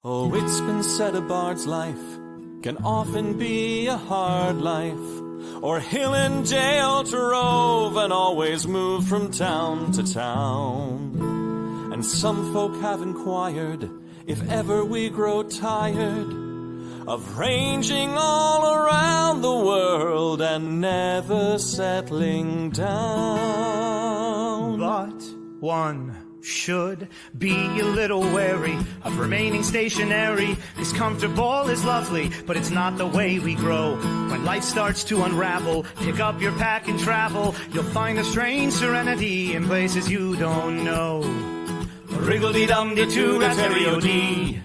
Oh, it's been said a bard's life can often be a hard life, or hill and jail to rove and always move from town to town. And some folk have inquired if ever we grow tired of ranging all around the world and never settling down. But one should be a little wary of remaining stationary, 'cause comfortable is lovely, but it's not the way we grow. When life starts to unravel, pick up your pack and travel. You'll find a strange serenity in places you don't know. Wriggle-dee-dum-dee-doo-rat-terry-o-dee.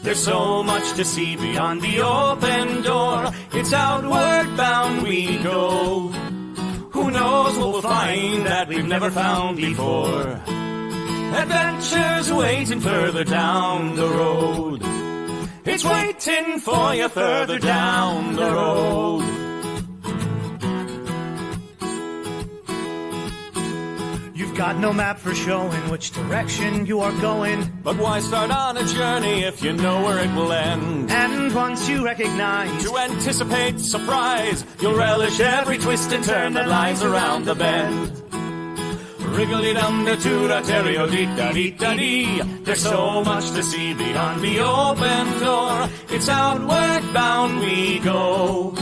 There's so much to see beyond the open door. It's outward bound we go. Who knows what we'll find that we've never found before. Adventures waiting further down the road. It's waiting for you further down the road. You've got no map for showing which direction you are going. But why start on a journey if you know where it will end? And once you recognize, to anticipate surprise, you'll relish every twist and turn that lies around the bend. Wriggle-dee-dum-dee-doo-rat-terry-o-dee-da-dee-da-dee. There's so much to see beyond the open door. It's outward bound we go.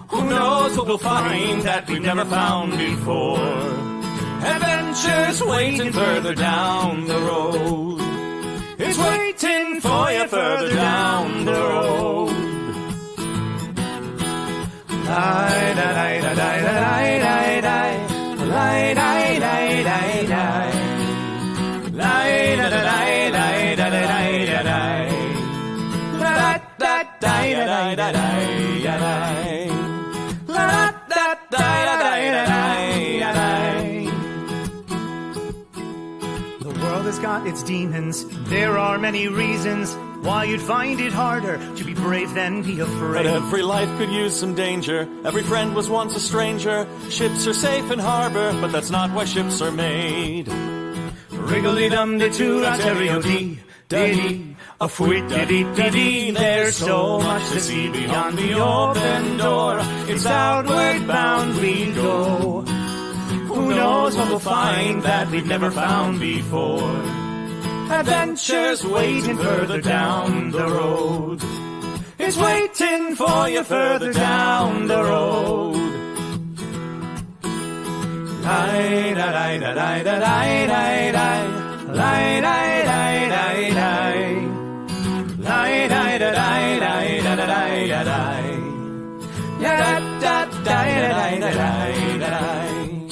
Who knows what we'll find that we've never found before. Adventures waiting further down the road. It's waiting for you further down the road. Lie-da-lie-da-lie-da-lie-da-lie. Lie-da-lie-da-lie-da-lie. Lie-da-da-lie-da-lie-da-lie-da-lie. La-da-da-lie-da-lie-da-lie. La-da-da-lie-da-lie-da-lie. The world has got its demons. There are many reasons why you'd find it harder to be brave than be afraid. But every life could use some danger. Every friend was once a stranger. Ships are safe in harbor, but that's not why ships are made. Wriggle-dee-dum-dee-doo-rat-terry-o-dee, da-dee, a fwit-da-dee-da-dee. There's so much to see beyond the open door. It's outward bound we go. Who knows what we'll find that we've never found before. Adventures waiting further down the road. It's waiting for you further down the road. Lie-da-lie-da-lie-da-lie-da-lie. Lie-da-lie-da-lie-da-lie. Lie-da-da-lie-da-lie-da-lie. Ya-da-da-da-da-lie-da-lie.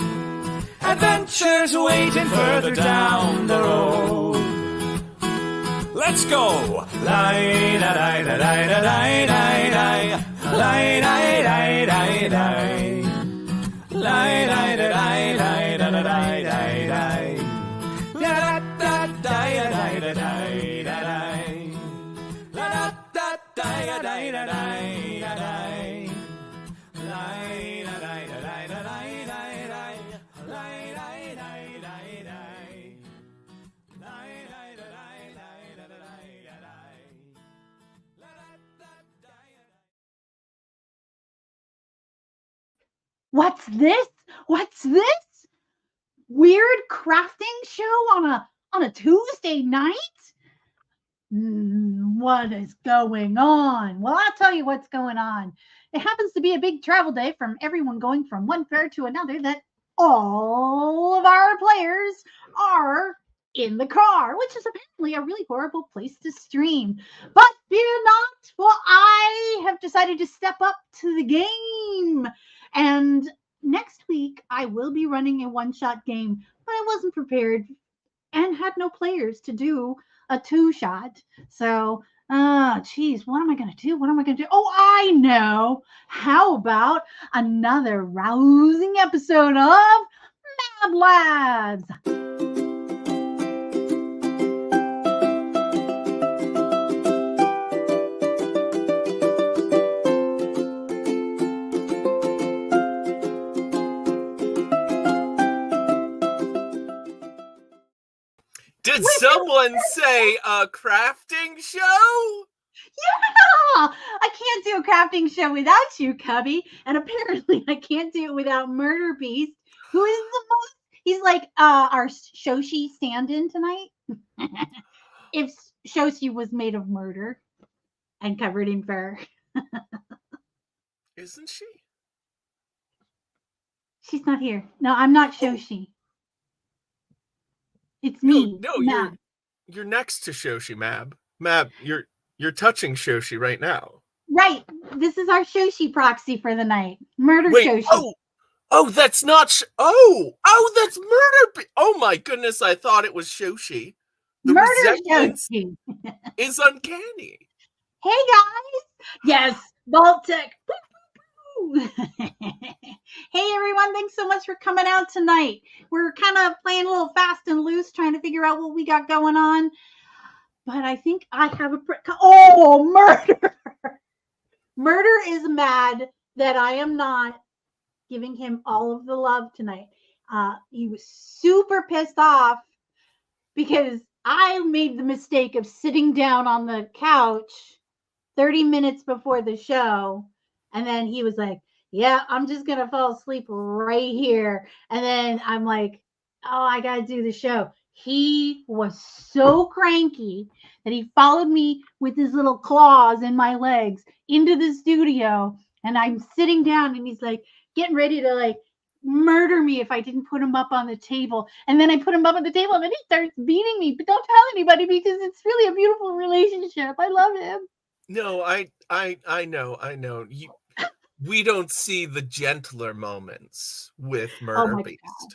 Adventures waiting further down the road. Let's go! Lie-da-lie-da-lie-da-lie-da-lie. Lie-da-lie-da-lie-da-lie. Lie-da-lie-da-lie-da-lie-da-lie. La-da-da-da-da-da-da-da-da-da. La-da-da-da-da-da-da-da-da. What's this? What's this? Weird crafting show on a Tuesday night? What is going on? Well, I'll tell you what's going on. It happens to be a big travel day from everyone going from one fair to another that all of our players are in the car, which is apparently a really horrible place to stream. But fear not, for I have decided to step up to the game. And next week, I will be running a one-shot game, but I wasn't prepared and had no players to do a two-shot. So, geez, what am I going to do? What am I going to do? Oh, I know. How about another rousing episode of Mad Labs? Did someone say a crafting show? Yeah, I can't do a crafting show without you, Cubby. And apparently I can't do it without Murder Beast, who is the most, he's like our Shoshi stand-in tonight. If Shoshi was made of murder and covered in fur. Isn't she? She's not here. No, I'm not Shoshi. It's me. No, Mab. you're next to Shoshi, Mab. Mab, you're touching Shoshi right now. Right. This is our Shoshi proxy for the night. Murder Wait, Shoshi. Oh, that's not. That's Murder. Oh my goodness! I thought it was Shoshi. The Murder resemblance Shoshi is uncanny. Hey guys. Yes, Baltic. Hey everyone, thanks so much for coming out tonight. We're kind of playing a little fast and loose, trying to figure out what we got going on. But I think I have a Murder. Murder is mad that I am not giving him all of the love tonight. He was super pissed off because I made the mistake of sitting down on the couch 30 minutes before the show. And then he was like, yeah, I'm just going to fall asleep right here. And then I'm like, oh, I got to do the show. He was so cranky that he followed me with his little claws in my legs into the studio. And I'm sitting down and he's like getting ready to like murder me if I didn't put him up on the table. And then I put him up on the table and then he starts beating me. But don't tell anybody because it's really a beautiful relationship. I love him. No, I know. We don't see the gentler moments with Murder Beast. God.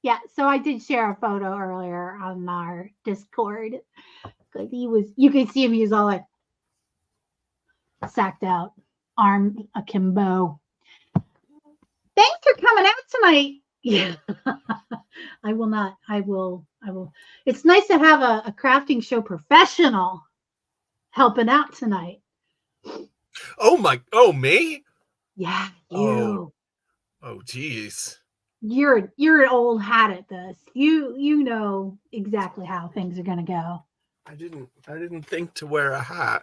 Yeah, so I did share a photo earlier on our Discord because you could see him, he was all like sacked out, arm akimbo. Thanks for coming out tonight. Yeah, I will. It's nice to have a crafting show professional helping out tonight. Oh, me? Yeah, you. Oh, geez. You're an old hat at this. You know exactly how things are gonna go. I didn't think to wear a hat.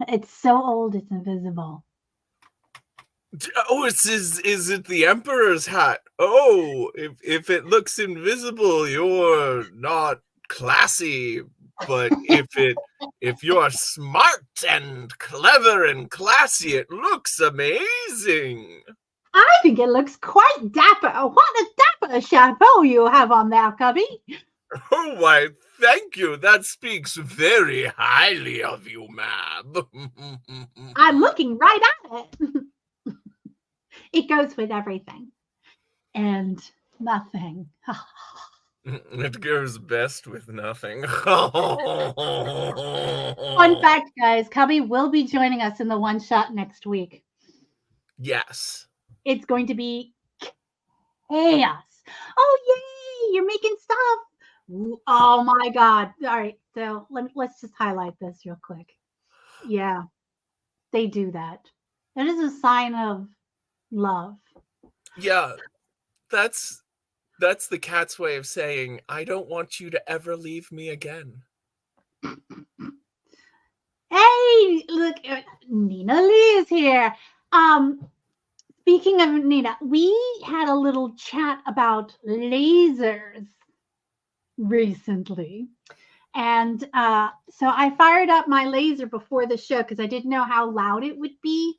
It's so old it's invisible. Oh, is it the Emperor's hat? Oh, if it looks invisible, you're not classy. But if you're smart and clever and classy, it looks amazing. I think it looks quite dapper. What a dapper chapeau you have on there, Cubby. Oh, why, thank you. That speaks very highly of you, Mab. I'm looking right at it. It goes with everything and nothing. It goes best with nothing. Fun fact, guys, Cubby will be joining us in the one shot next week. Yes. It's going to be chaos. Oh, yay! You're making stuff. Oh my God. All right. So let's just highlight this real quick. Yeah, they do that. That is a sign of love. Yeah, that's the cat's way of saying, I don't want you to ever leave me again. Hey, look, Nina Lee is here. Speaking of Nina, we had a little chat about lasers recently. And so I fired up my laser before the show because I didn't know how loud it would be.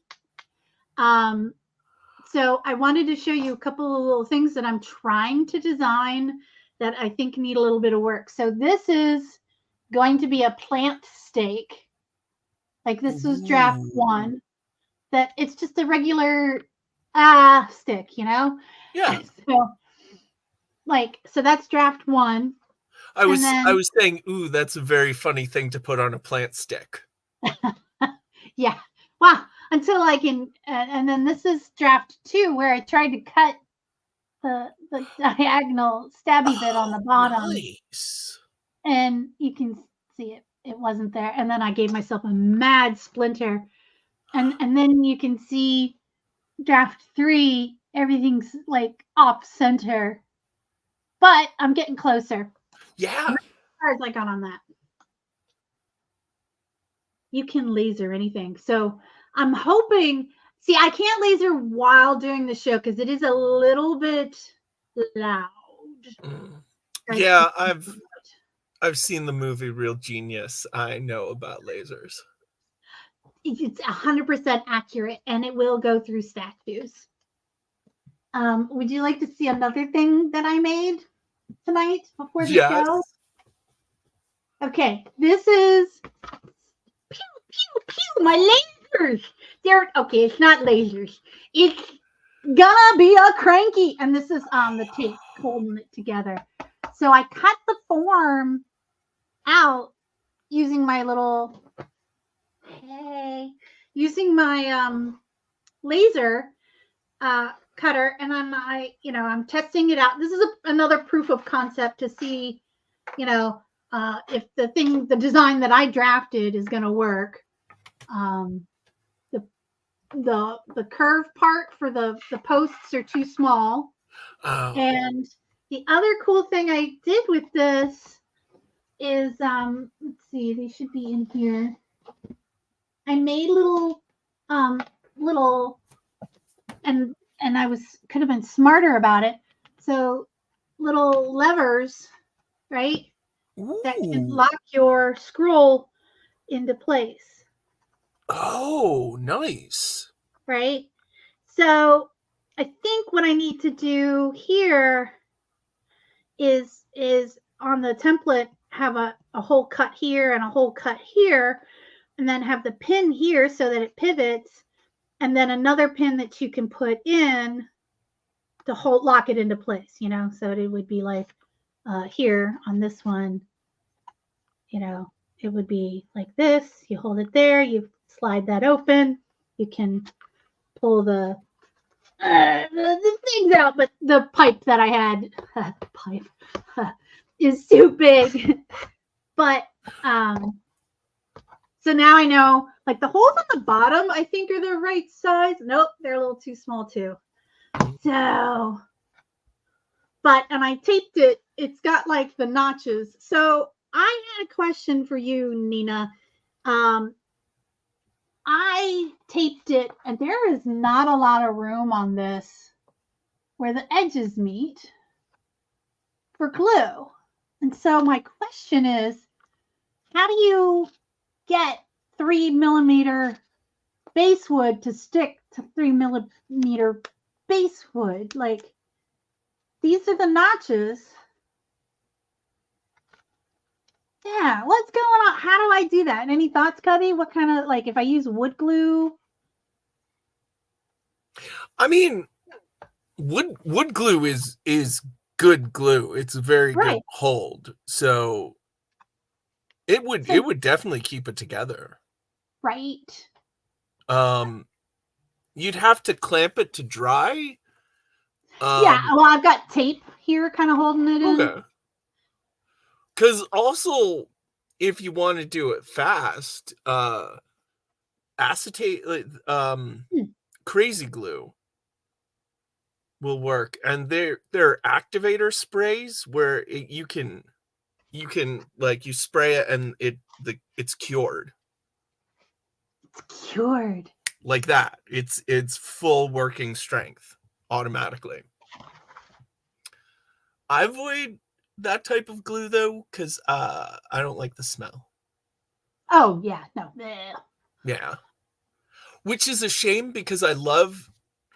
So I wanted to show you a couple of little things that I'm trying to design that I think need a little bit of work. So this is going to be a plant stake. Like this was draft one. That it's just a regular stick, you know? Yeah. So that's draft one. I was saying, ooh, that's a very funny thing to put on a plant stick. Yeah. Wow. Until like and then this is draft two where I tried to cut the diagonal stabby bit on the bottom. Nice. And you can see it wasn't there. And then I gave myself a mad splinter. And then you can see draft three, everything's like off center. But I'm getting closer. Yeah. Cards I got on that. You can laser anything. So I'm hoping. See, I can't laser while doing the show because it is a little bit loud. Yeah, I've seen the movie Real Genius. I know about lasers. It's 100% accurate, and it will go through statues. Would you like to see another thing that I made tonight before the show? Okay, this is pew pew pew my lasers. They're okay. It's not lasers. It's gonna be a cranky, and this is the tape holding it together. So I cut the form out using my little using my laser cutter, and I'm testing it out. This is another proof of concept to see, if the design that I drafted is going to work. The curve part for the posts are too small. Oh. And the other cool thing I did with this is, let's see, they should be in here. I made little, and I could have been smarter about it. So little levers, right? Ooh. That can lock your scroll into place. Oh, nice. Right? So I think what I need to do here is on the template have a hole cut here and a hole cut here, and then have the pin here so that it pivots, and then another pin that you can put in to lock it into place, so it would be like here on this one, it would be like this. You hold it there, you slide that open, you can pull the things out, but the pipe that I had is too big. But so now I know, like, the holes on the bottom I think are the right size. Nope, they're a little too small too. So, and I taped it. It's got like the notches. So I had a question for you, Nina. I taped it, and there is not a lot of room on this where the edges meet for glue. And so my question is, how do you get 3 millimeter basewood to stick to 3 millimeter basewood? Like, these are the notches. Yeah, what's going on? How do I do that? Any thoughts, Cubby? What kind of, like, if I use wood glue? I mean, wood glue is good glue. It's a very good hold. So it would definitely keep it together. Right. You'd have to clamp it to dry. Yeah, well, I've got tape here kind of holding it in. Okay. Because also, if you want to do it fast, acetate, crazy glue will work, and there are activator sprays where you can like, you spray it and it's cured. It's cured like that. It's full working strength automatically. I avoid that type of glue though, because I don't like the smell. Oh yeah, no. Yeah, which is a shame because I love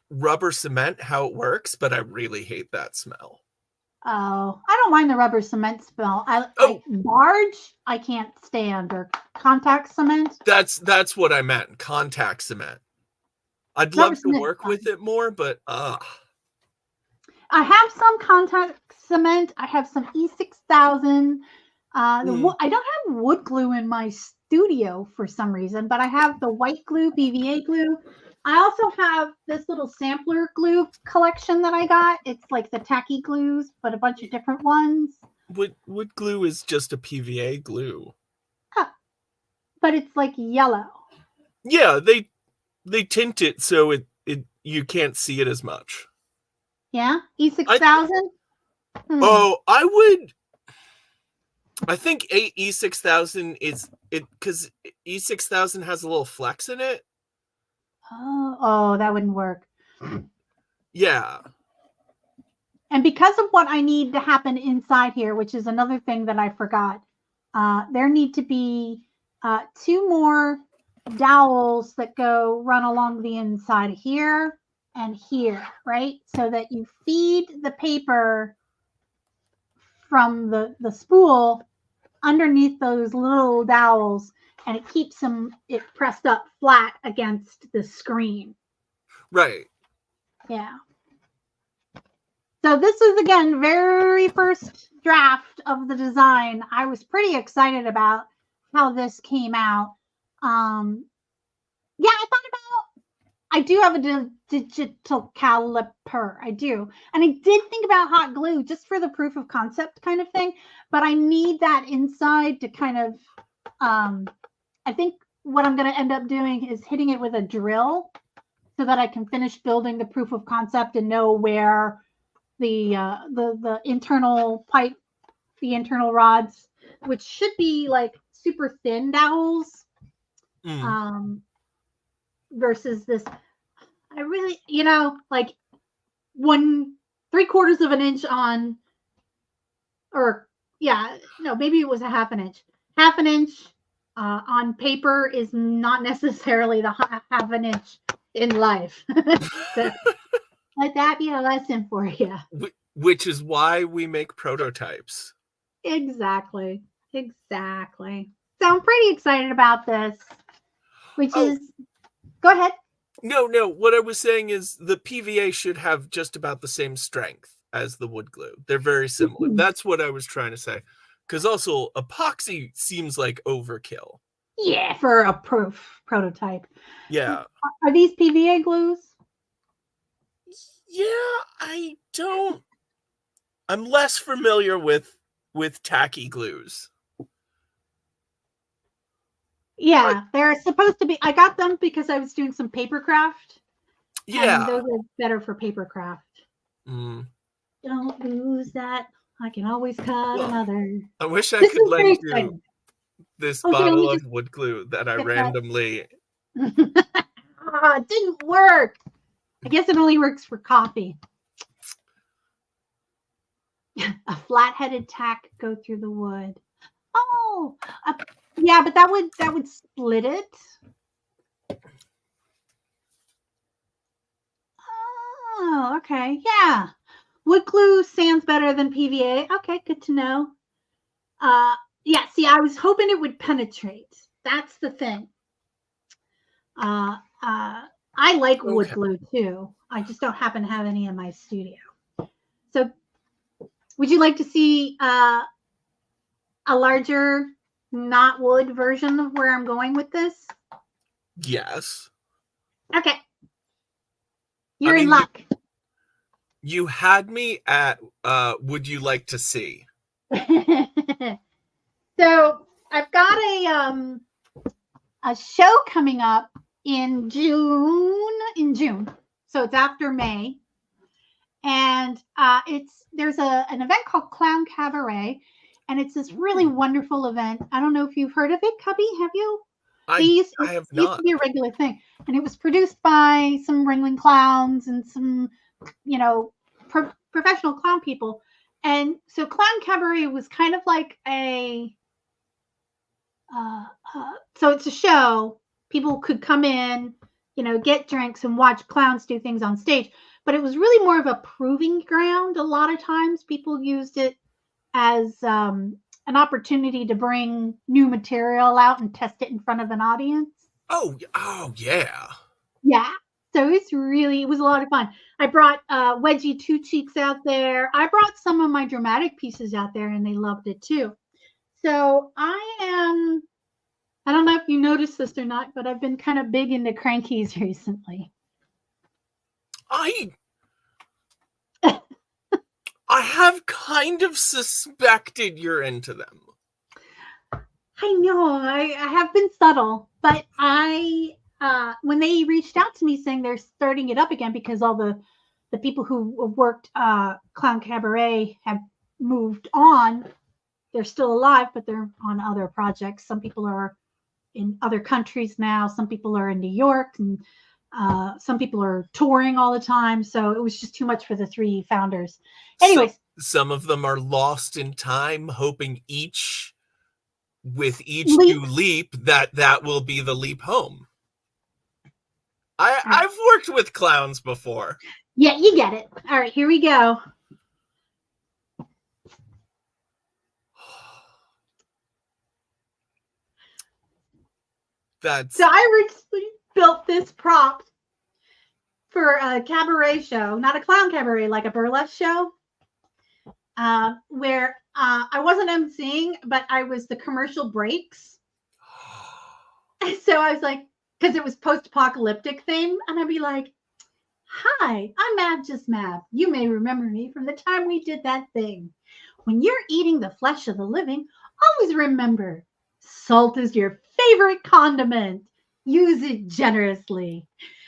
rubber cement, how it works, but I really hate that smell. Oh, I don't mind the rubber cement smell. Barge, I can't stand, or contact cement. That's what I meant. Contact cement. I'd love to work with it more, but I have some contact cement. I have some E6000. I don't have wood glue in my studio for some reason, but I have the white glue, BVA glue. I also have this little sampler glue collection that I got. It's like the tacky glues, but a bunch of different ones. Wood glue is just a PVA glue. Huh. But it's like yellow. Yeah, they tint it so it you can't see it as much. Yeah? E6000? Oh, I would... I think E6000 is it because E6000 has a little flex in it. Oh, that wouldn't work. Yeah. And because of what I need to happen inside here, which is another thing that I forgot, there need to be 2 more dowels that run along the inside of here and here, right? So that you feed the paper from the spool underneath those little dowels, and it keeps it pressed up flat against the screen. Right. Yeah. So this is, again, very first draft of the design. I was pretty excited about how this came out. Yeah, I do have a digital caliper. I do. And I did think about hot glue just for the proof of concept kind of thing. But I need that inside to kind of, I think what I'm going to end up doing is hitting it with a drill so that I can finish building the proof of concept and know where the internal pipe, the internal rods, which should be like super thin dowels, versus this. I really, like 3/4 of an inch on, or maybe it was a half an inch. Half an inch on paper is not necessarily the half an inch in life. So, let that be a lesson for you. Which is why we make prototypes. Exactly. So I'm pretty excited about this, which is, go ahead. No. What I was saying is the PVA should have just about the same strength as the wood glue. They're very similar. That's what I was trying to say. Because also epoxy seems like overkill. Yeah, for a prototype. Yeah. Are these PVA glues? Yeah, I'm less familiar with tacky glues. Yeah, they're supposed to be. I got them because I was doing some paper craft. Yeah. And those are better for paper craft. Don't lose that. I can always cut another. I wish I could lend you this bottle of wood glue that I randomly. It didn't work. I guess it only works for coffee. A flat-headed tack go through the wood. Oh, yeah, but that would split it. Oh, okay, yeah. Wood glue sands better than PVA. Okay, good to know. Yeah, see, I was hoping it would penetrate. That's the thing. I like wood glue too. I just don't happen to have any in my studio. So, would you like to see a larger, not wood version of where I'm going with this? Yes. Okay. You're in luck. You had me at would you like to see? So I've got a show coming up in June. So it's after May. And there's an event called Clown Cabaret, and it's this really wonderful event. I don't know if you've heard of it, Cubby. Have you? I have not. It used to be a regular thing, and it was produced by some ringling clowns and some, professional clown people. And so Clown Cabaret was kind of like so it's a show. People could come in, get drinks and watch clowns do things on stage. But it was really more of a proving ground. A lot of times people used it as an opportunity to bring new material out and test it in front of an audience. Oh yeah. Yeah. So it was a lot of fun. I brought Wedgie Two Cheeks out there. I brought some of my dramatic pieces out there, and they loved it too. So I don't know if you noticed this or not, but I've been kind of big into crankies recently. I have kind of suspected you're into them. I know. I have been subtle, but when they reached out to me saying they're starting it up again because all the people who worked Clown Cabaret have moved on, they're still alive, but they're on other projects. Some people are in other countries now. Some people are in New York, and some people are touring all the time. So it was just too much for the 3 founders. Anyways, some of them are lost in time, hoping with each new leap that will be the leap home. I've worked with clowns before. Yeah, you get it. All right, here we go. So I originally built this prop for a cabaret show, not a clown cabaret, like a burlesque show, where I wasn't emceeing, but I was the commercial breaks. So I was like, because it was post-apocalyptic theme, and I'd be like, "Hi, I'm Mab Just Mab. You may remember me from the time we did that thing. When you're eating the flesh of the living, always remember, salt is your favorite condiment. Use it generously."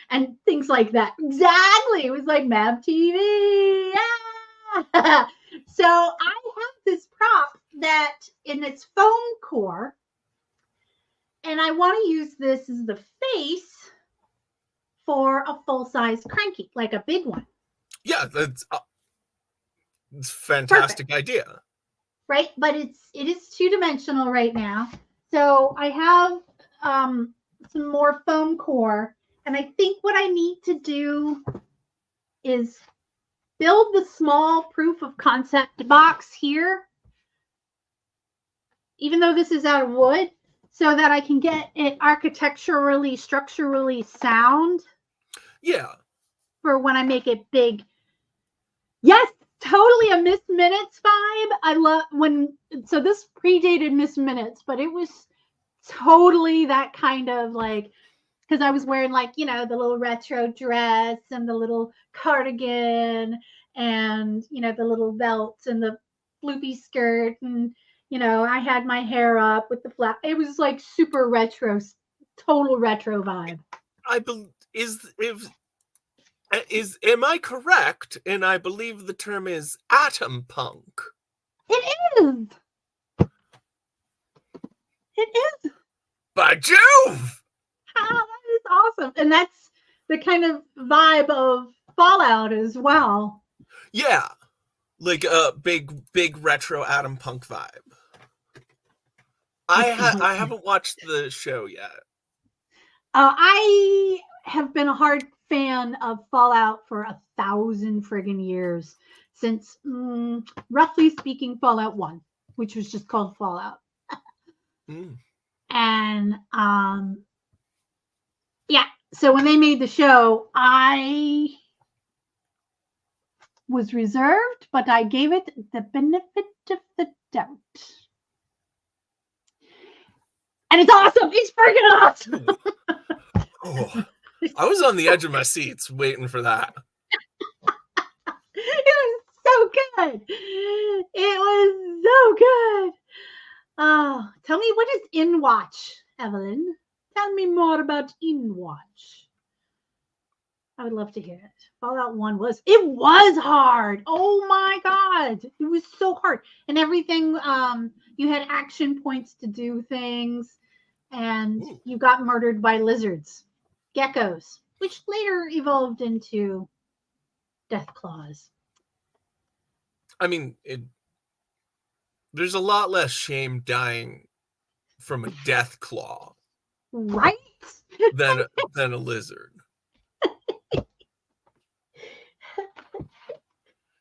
And things like that. Exactly. It was like Mab TV. Yeah. So I have this prop that in its foam core, and I want to use this as the face for a full-size cranky, like a big one. Yeah, that's a fantastic idea. Right, but it is 2-dimensional right now. So I have some more foam core, and I think what I need to do is build the small proof of concept box here, even though this is out of wood, so that I can get it architecturally, structurally sound. Yeah. For when I make it big. Yes, totally a Miss Minutes vibe. I love so this predated Miss Minutes, but it was totally that kind of like, because I was wearing like, the little retro dress and the little cardigan and, the little belts and the floopy skirt. And, I had my hair up with the flat. It was like super retro, total retro vibe. Am I correct? And I believe the term is atom punk. It is. It is. By Jove! That is awesome. And that's the kind of vibe of Fallout as well. Yeah. Like a big retro atom punk vibe. I haven't watched the show yet. I have been a hard fan of Fallout for 1,000 friggin' years, since roughly speaking Fallout 1, which was just called Fallout. And yeah, so when they made the show, I was reserved, but I gave it the benefit of the doubt. And it's awesome. It's freaking awesome. Oh, I was on the edge of my seats waiting for that. It was so good. It was so good. Oh, tell me, what is InWatch, Evelyn? Tell me more about InWatch. I would love to hear it. Fallout 1 was hard. Oh my God. It was so hard. And everything, you had action points to do things, and you got murdered by lizards, geckos, which later evolved into death claws. I mean, there's a lot less shame dying from a death claw. Right? than a lizard.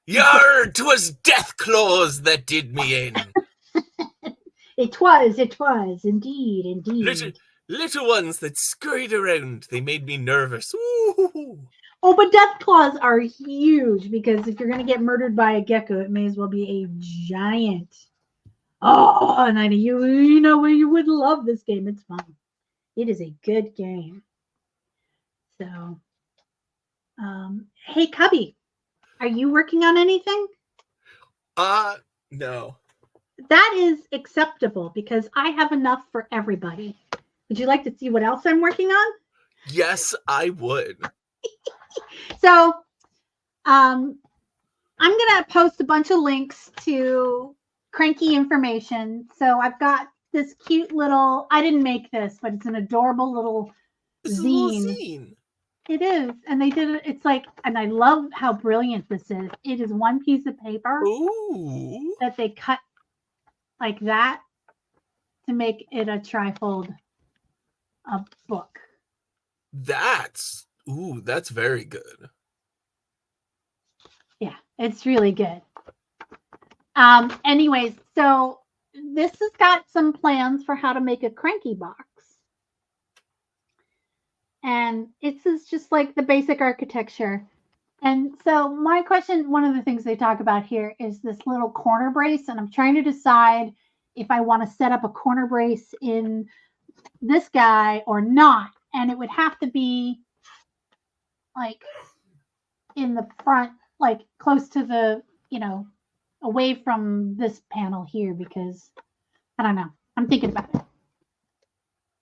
Yar, 'twas death claws that did me in. It was, indeed. Little ones that scurried around, they made me nervous. Ooh. Oh, but death claws are huge, because if you're going to get murdered by a gecko, it may as well be a giant. Oh, and I know you would love this game. It's fun. It is a good game. So, hey, Cubby, are you working on anything? No. That is acceptable, because I have enough for everybody. Would you like to see what else I'm working on? Yes, I would. So, I'm going to post a bunch of links to cranky information. So I've got this cute little, I didn't make this, but it's an adorable little This is a little zine. zine. It is. And they did it. It's like, and I love how brilliant this is. It is one piece of paper Ooh. that they cut like that to make it a trifold a book. That's very good. Yeah, it's really good. Anyways, so this has got some plans for how to make a cranky box. And it's just like the basic architecture. And so my question, one of the things they talk about here is this little corner brace. And I'm trying to decide if I want to set up a corner brace in this guy or not. And it would have to be like in the front, like close to the, away from this panel here, because I don't know. I'm thinking about it.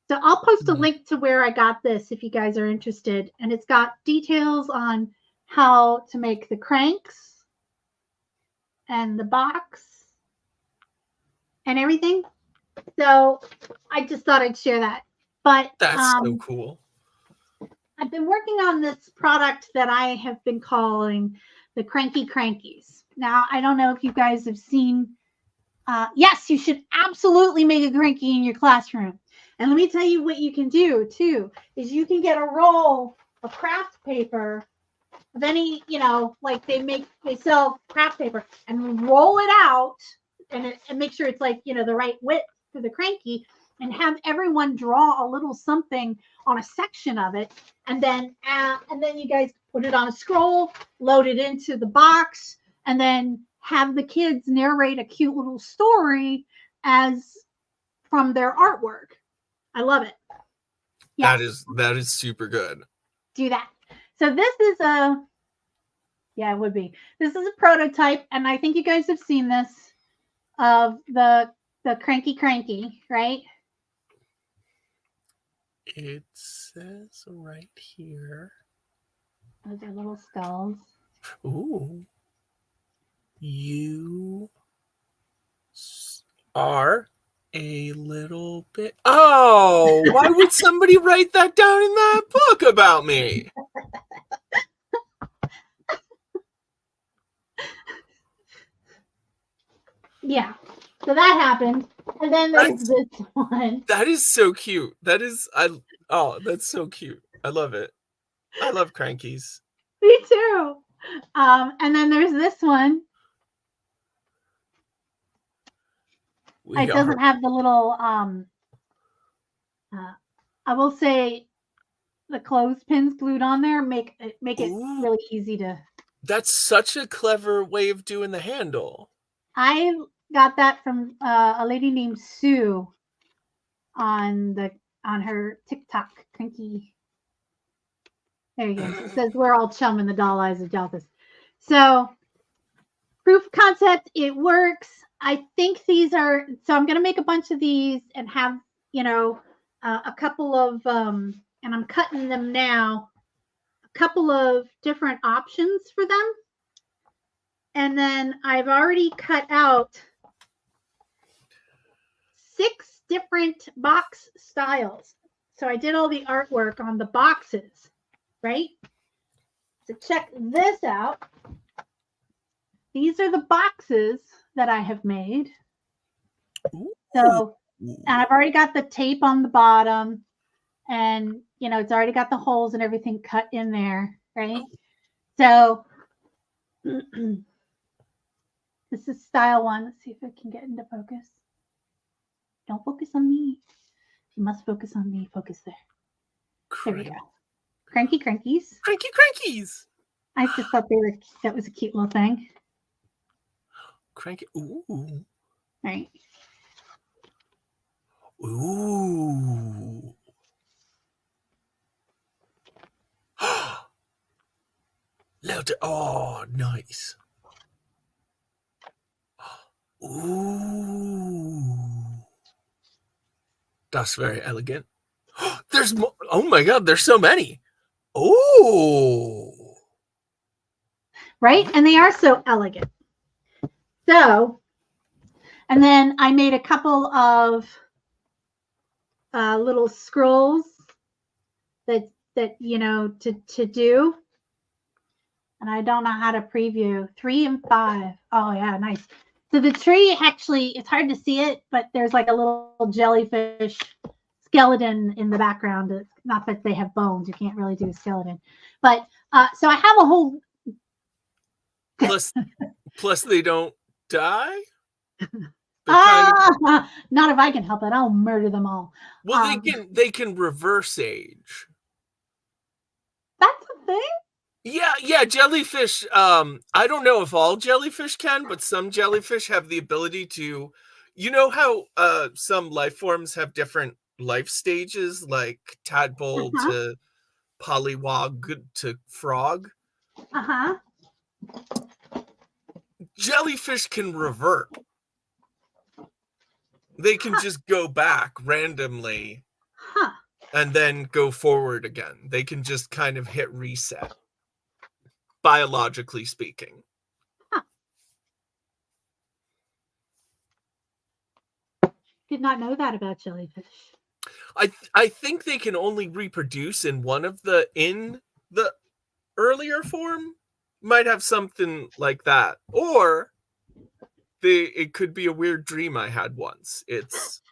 So I'll post a link to where I got this if you guys are interested. And it's got details on how to make the cranks and the box and everything. So I just thought I'd share that. But that's so cool. I've been working on this product that I have been calling the Cranky Crankies. Now, I don't know if you guys have seen. Yes, you should absolutely make a cranky in your classroom. And let me tell you what you can do too, is you can get a roll of craft paper of any, like they sell craft paper, and roll it out and make sure it's like, the right width for the cranky, and have everyone draw a little something on a section of it. And then you guys put it on a scroll, load it into the box, and then have the kids narrate a cute little story as from their artwork. I love it. Yes. That is super good. Do that. So this is it would be. This is a prototype, and I think you guys have seen this of the Cranky, right? It says right here. Those are little skulls. Ooh. You are a little bit. Oh, why would somebody write that down in that book about me? Yeah. So that happened. And then there's this one. That is so cute. That's so cute. I love it. I love crankies. Me too. And then there's this one. It doesn't have the little I will say the clothespins glued on there make it really easy to. That's such a clever way of doing the handle. I got that from a lady named Sue on her TikTok. Cranky. There you go. It says we're all chum in the doll eyes of Jalthus. So proof of concept, it works. I think these are, so I'm going to make a bunch of these and have, a couple of, and I'm cutting them now, a couple of different options for them. And then I've already cut out 6 different box styles. So I did all the artwork on the boxes, right? So check this out. These are the boxes that I have made. So, and I've already got the tape on the bottom, and it's already got the holes and everything cut in there, right? So this is style 1. Let's see if I can get into focus. Don't focus on me. You must focus on me. Focus there. There we go. Cranky Crankies. Cranky Crankies. I just thought that was a cute little thing. Cranky. Ooh. Right. Ooh. Oh, nice. Ooh. That's very elegant. There's more. Oh my God, there's so many. Oh. Right? And they are so elegant. So And then I made a couple of little scrolls that to do. And I don't know how to preview 3 and 5. Oh yeah, nice. So the tree actually, it's hard to see it, but there's like a little jellyfish skeleton in the background. It's not that they have bones. You can't really do a skeleton. But so I have a whole. Plus they don't die. Not if I can help it. I'll murder them all. Well, they can reverse age. That's a thing? Yeah, jellyfish. I don't know if all jellyfish can, but some jellyfish have the ability to. You know how some life forms have different life stages, like tadpole to pollywog to frog? Jellyfish can revert. They can just go back randomly and then go forward again. They can just kind of hit reset, biologically speaking. Did not know that about jellyfish. I think they can only reproduce in the earlier form. Might have something like that. Or it could be a weird dream I had once. It's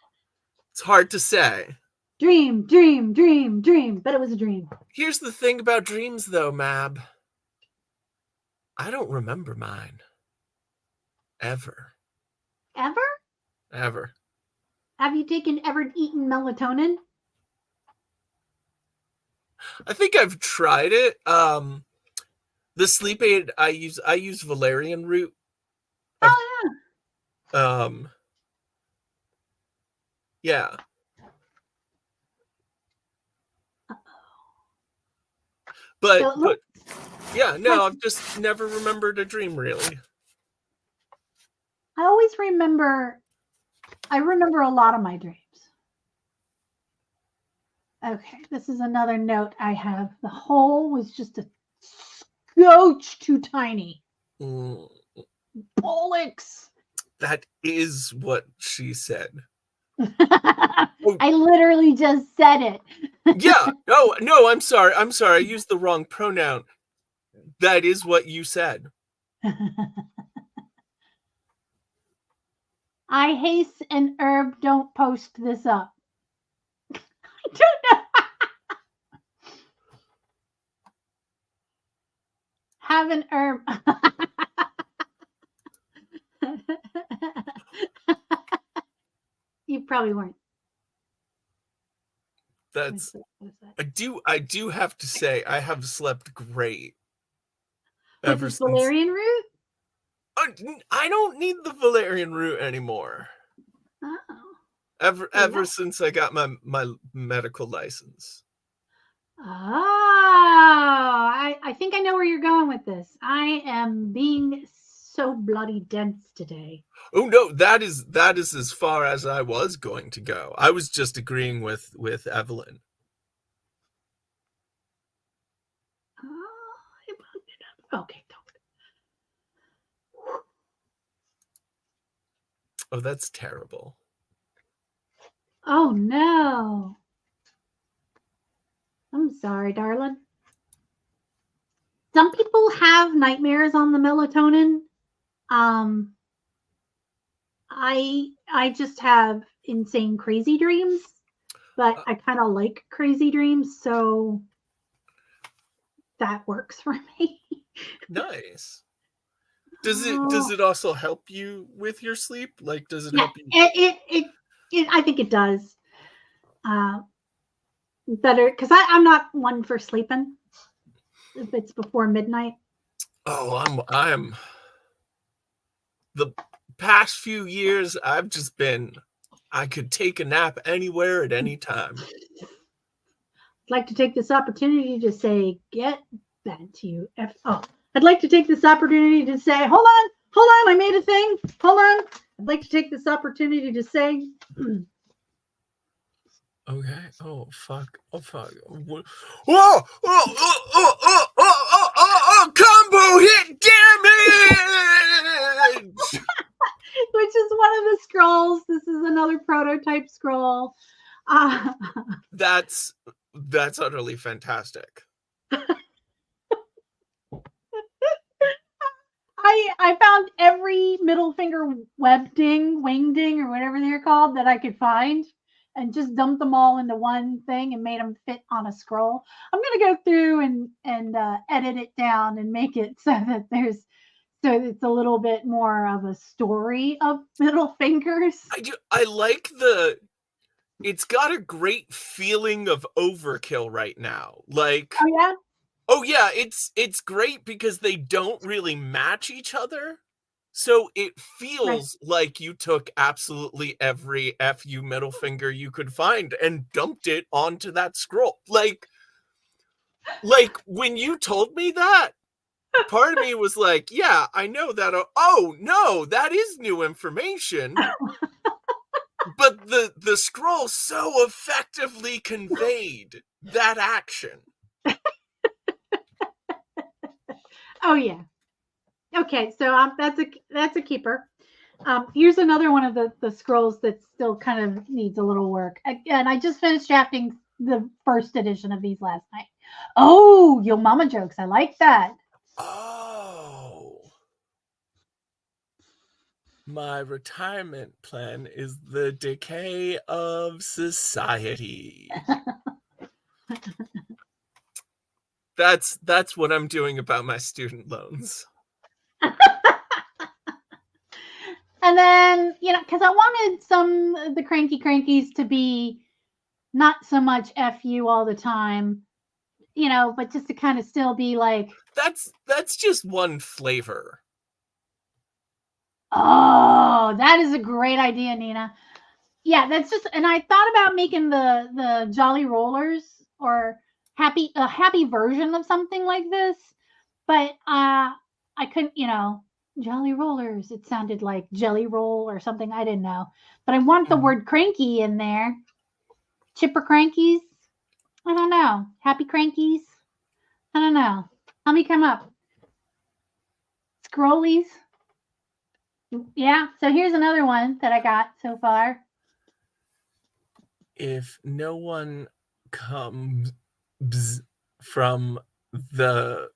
hard to say. Dream. But it was a dream. Here's the thing about dreams, though, Mab. I don't remember mine. Ever. Ever? Ever. Have you ever eaten melatonin? I think I've tried it. The sleep aid I use valerian root. Oh yeah. Yeah. But yeah, no, I've just never remembered a dream really. I remember a lot of my dreams. Okay, this is another note I have. The hole was just a scotch too tiny. Bollocks. That is what she said. I literally just said it. Yeah. Oh, no, I'm sorry. I used the wrong pronoun. That is what you said. I haste and herb don't post this up. I don't know. Have an herb. You probably weren't. That's I do have to say I have slept great. With this valerian root? I don't need the valerian root anymore. Oh. Ever since I got my medical license. Oh, I think I know where you're going with this. I am being so bloody dense today. Oh no, that is as far as I was going to go. I was just agreeing with Evelyn. Okay, don't. Oh, that's terrible. Oh no. I'm sorry, darling. Some people have nightmares on the melatonin. I just have insane crazy dreams, but I kind of like crazy dreams, so that works for me. Nice. Does it also help you with your sleep? Like, does it help you? It I think it does. Better because I'm not one for sleeping if it's before midnight. Oh, I'm the past few years I've just been I could take a nap anywhere at any time. I'd like to take this opportunity to say get back to you. I'd like to take this opportunity to say hold on, I made a thing. Hold on. I'd like to take this opportunity to say okay. Oh fuck. Whoa! Combo hit damage! which is one of the scrolls. This is another prototype scroll. That's utterly fantastic. I found every middle finger web ding, wing ding, or whatever they're called that I could find, and just dumped them all into one thing and made them fit on a scroll. I'm gonna go through and edit it down and make it so that it's a little bit more of a story of middle fingers. I like it's got a great feeling of overkill right now. Like, Oh yeah. oh yeah, it's great because they don't really match each other. So it feels like you took absolutely every FU middle finger you could find and dumped it onto that scroll. Like when you told me that, part of me was like, yeah, I know that. Oh no, that is new information. But the scroll so effectively conveyed that action. Oh yeah. Okay, so that's a keeper. Here's another one of the scrolls that still kind of needs a little work. Again, I just finished drafting the first edition of these last night. Oh, Yo Mama jokes. I like that. Oh. My retirement plan is the decay of society. That's what I'm doing about my student loans. And then, because I wanted some of the cranky crankies to be not so much FU all the time, but just to kind of still be like, that's just one flavor. Oh, that is a great idea, Nina. Yeah, that's just, and I thought about making the Jolly Rollers or a happy version of something like this, but I couldn't, Jolly Rollers. It sounded like Jelly Roll or something. I didn't know, but I want the word cranky in there. Chipper crankies. I don't know. Happy crankies. I don't know. Let me come up. Scrollies. Yeah. So here's another one that I got so far. If no one comes from the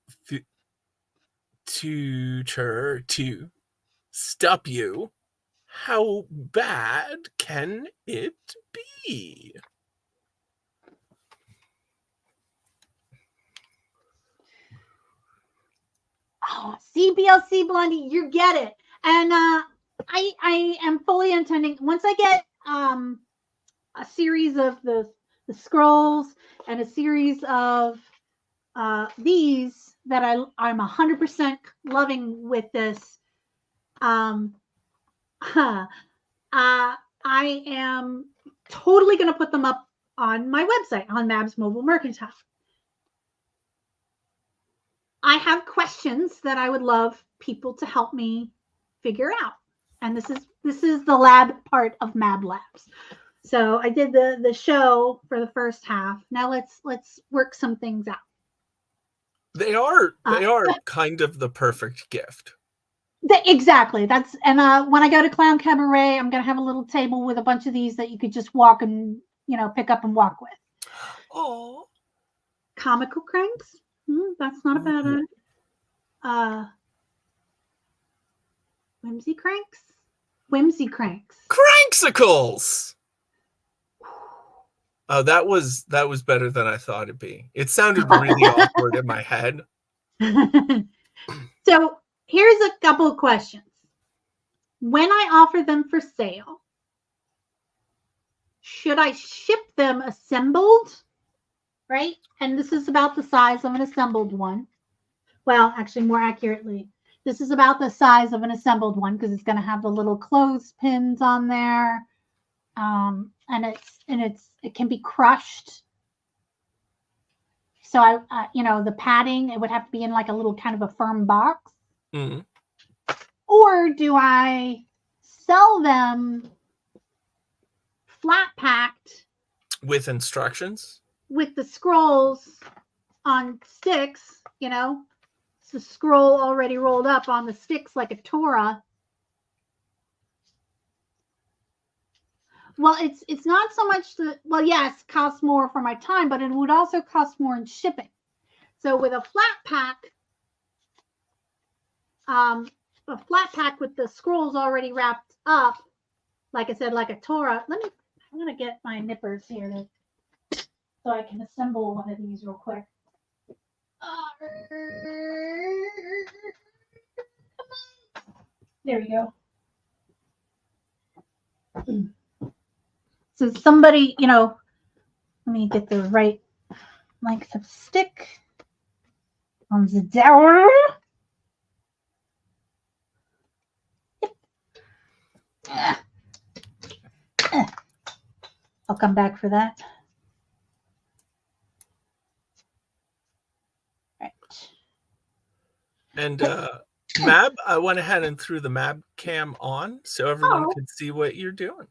future to stop you, how bad can it be? Oh, CBLC Blondie, you get it. And I am fully intending, once I get a series of the scrolls and a series of these that I'm 100% loving with this, I am totally going to put them up on my website, on Mab's Mobile Mercantile. I have questions that I would love people to help me figure out. And this is the lab part of Mab Labs. So I did the show for the first half. Now let's work some things out. They are kind of the perfect gift. Exactly. That's when I go to Clown Cabaret, I'm gonna have a little table with a bunch of these that you could just walk and pick up and walk with. Oh, comical cranks. That's not a bad idea. Whimsy cranks. Cranksicles. Oh, that was better than I thought it'd be. It sounded really awkward in my head. So here's a couple of questions. When I offer them for sale, should I ship them assembled? Right? And this is about the size of an assembled one. Well, actually, more accurately, this is about the size of an assembled one because it's going to have the little clothespins on there. And it can be crushed. So the padding, it would have to be in like a little kind of a firm box. Mm-hmm. Or do I sell them flat packed with instructions? With the scrolls on sticks, the scroll already rolled up on the sticks like a Torah. Well, it's not so much the, well, yes, costs more for my time, but it would also cost more in shipping. So with a flat pack with the scrolls already wrapped up, like I said, like a Torah. I'm gonna get my nippers here so I can assemble one of these real quick. There we go. So somebody, let me get the right length of stick on the dowel. I'll come back for that. Right. And Mab, I went ahead and threw the Mab cam on so everyone could see what you're doing.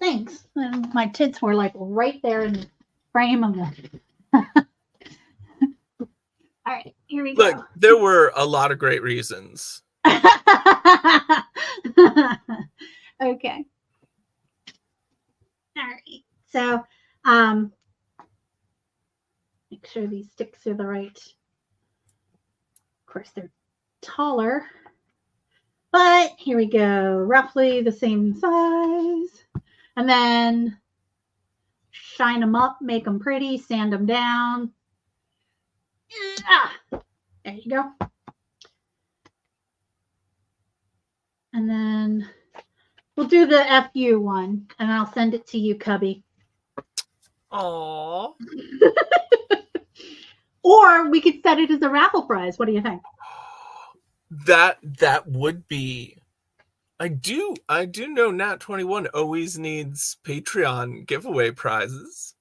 Thanks. And my tits were like right there in the frame of the. All right, here we go. Look, there were a lot of great reasons. Okay. All right. So, make sure these sticks are the right. Of course, they're taller, but here we go. Roughly the same size. And then shine them up, make them pretty, sand them down. There you go. And then we'll do the FU one, and I'll send it to you, Cubby. Aww. Or we could set it as a raffle prize. What do you think? That would be. I do know Nat 21 always needs Patreon giveaway prizes.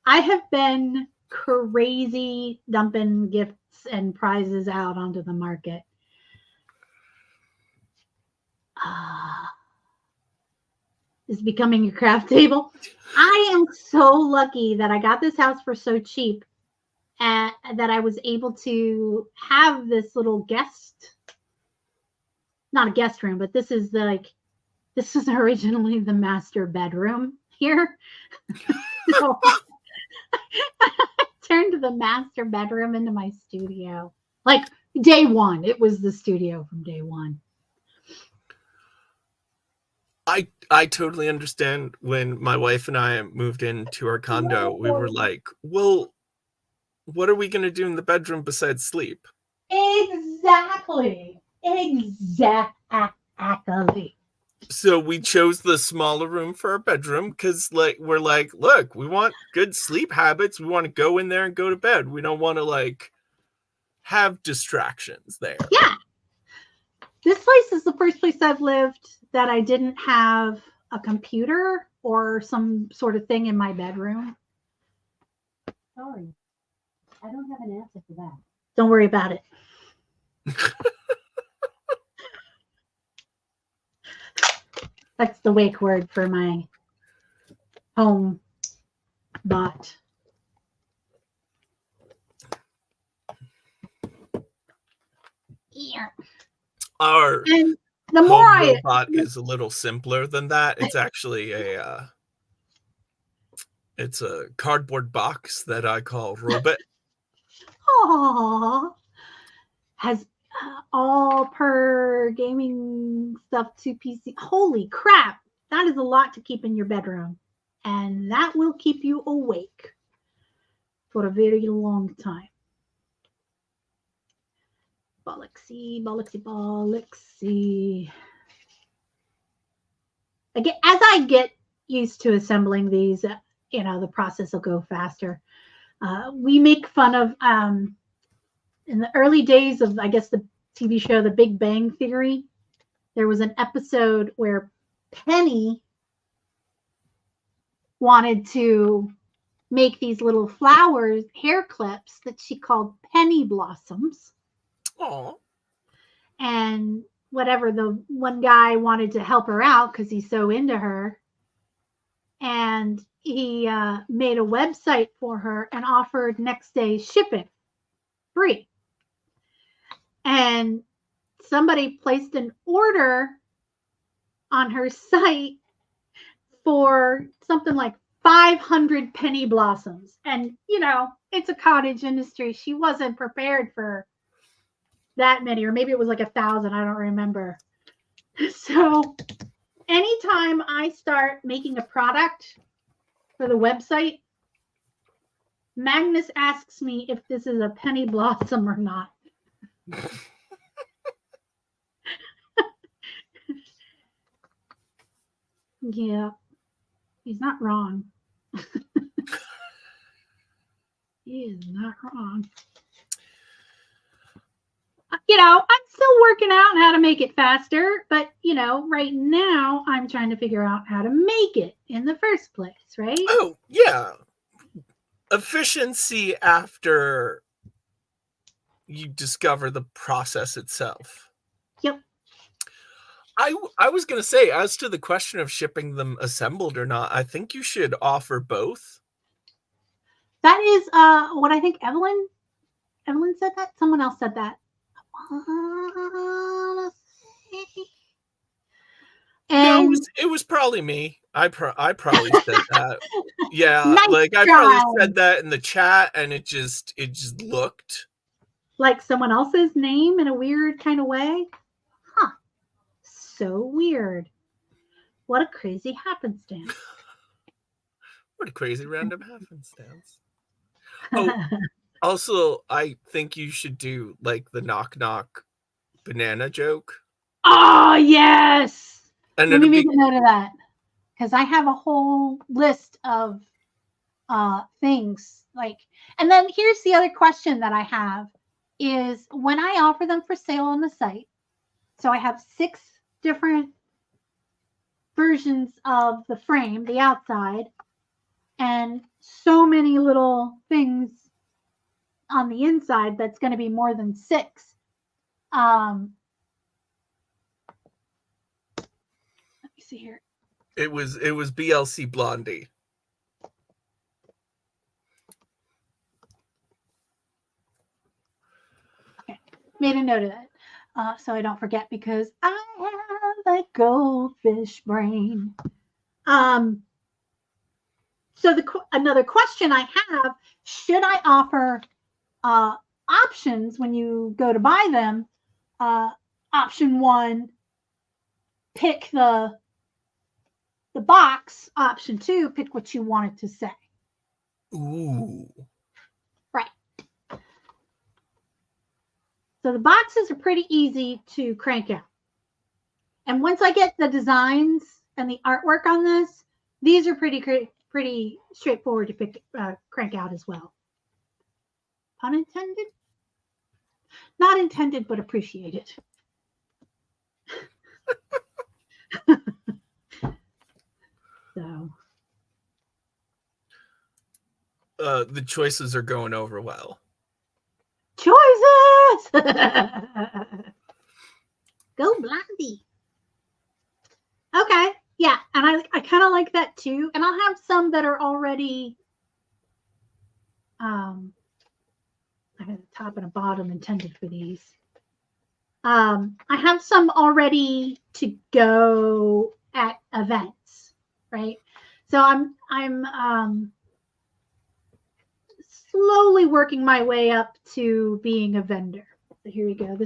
I have been crazy dumping gifts and prizes out onto the market. Is becoming your craft table. I am so lucky that I got this house for so cheap and that I was able to have this little guest, not a guest room, but this is originally the master bedroom here. So I turned the master bedroom into my studio. Like day one, it was the studio from day one. I totally understand. When my wife and I moved into our condo, we were like, well, what are we going to do in the bedroom besides sleep? Exactly. So we chose the smaller room for our bedroom because we're like, look, we want good sleep habits. We want to go in there and go to bed. We don't want to have distractions there. Yeah. This place is the first place I've lived that I didn't have a computer or some sort of thing in my bedroom. Sorry. I don't have an answer for that. Don't worry about it. That's the wake word for my home bot. Yeah. Our and the more home robot is a little simpler than that. It's actually it's a cardboard box that I call Robot. Aww. Has all per gaming stuff to PC. Holy crap. That is a lot to keep in your bedroom. And that will keep you awake for a very long time. Bollocksy. Again, as I get used to assembling these, the process will go faster. We make fun of, in the early days of, I guess, the TV show The Big Bang Theory, there was an episode where Penny wanted to make these little flowers, hair clips that she called penny blossoms. Aww. And whatever, the one guy wanted to help her out because he's so into her. And he made a website for her and offered next day shipping free. And somebody placed an order on her site for something like 500 penny blossoms. And, it's a cottage industry. She wasn't prepared for that many, or maybe it was like 1,000. I don't remember. So anytime I start making a product for the website, Magnus asks me if this is a penny blossom or not. Yeah, he's not wrong. He is not wrong. I'm still working out how to make it faster, but, right now I'm trying to figure out how to make it in the first place, right? Oh, yeah. Efficiency after you discover the process itself. Yep. I was going to say, as to the question of shipping them assembled or not, I think you should offer both. That is what I think Evelyn said that. Someone else said that. And no, it was probably me. I probably said that. Yeah, nice I try. probably said that in the chat, and it just looked like someone else's name in a weird kind of way. Huh. So weird. What a crazy happenstance. What a crazy random happenstance. Oh, also, I think you should do the knock knock banana joke. Oh, yes. And let me make a note of that, because I have a whole list of things. And then here's the other question that I have is, when I offer them for sale on the site, so I have 6 different versions of the frame, the outside, and so many little things on the inside, that's going to be more than 6. Let me see here. It was BLC Blondie. Okay, made a note of that so I don't forget, because I have a goldfish brain. So another question I have: should I offer options when you go to buy them? Option 1, pick the box. Option 2, pick what you want it to say. Ooh. Right. So the boxes are pretty easy to crank out. And once I get the designs and the artwork on this, these are pretty straightforward to crank out as well. Pun intended? Not intended, but appreciated. So. The choices are going over well. Choices! Go Blondie. Okay. Yeah. And I kind of like that too. And I'll have some that are already, I have a top and a bottom intended for these. I have some already to go at events, right? So I'm slowly working my way up to being a vendor. So here we go.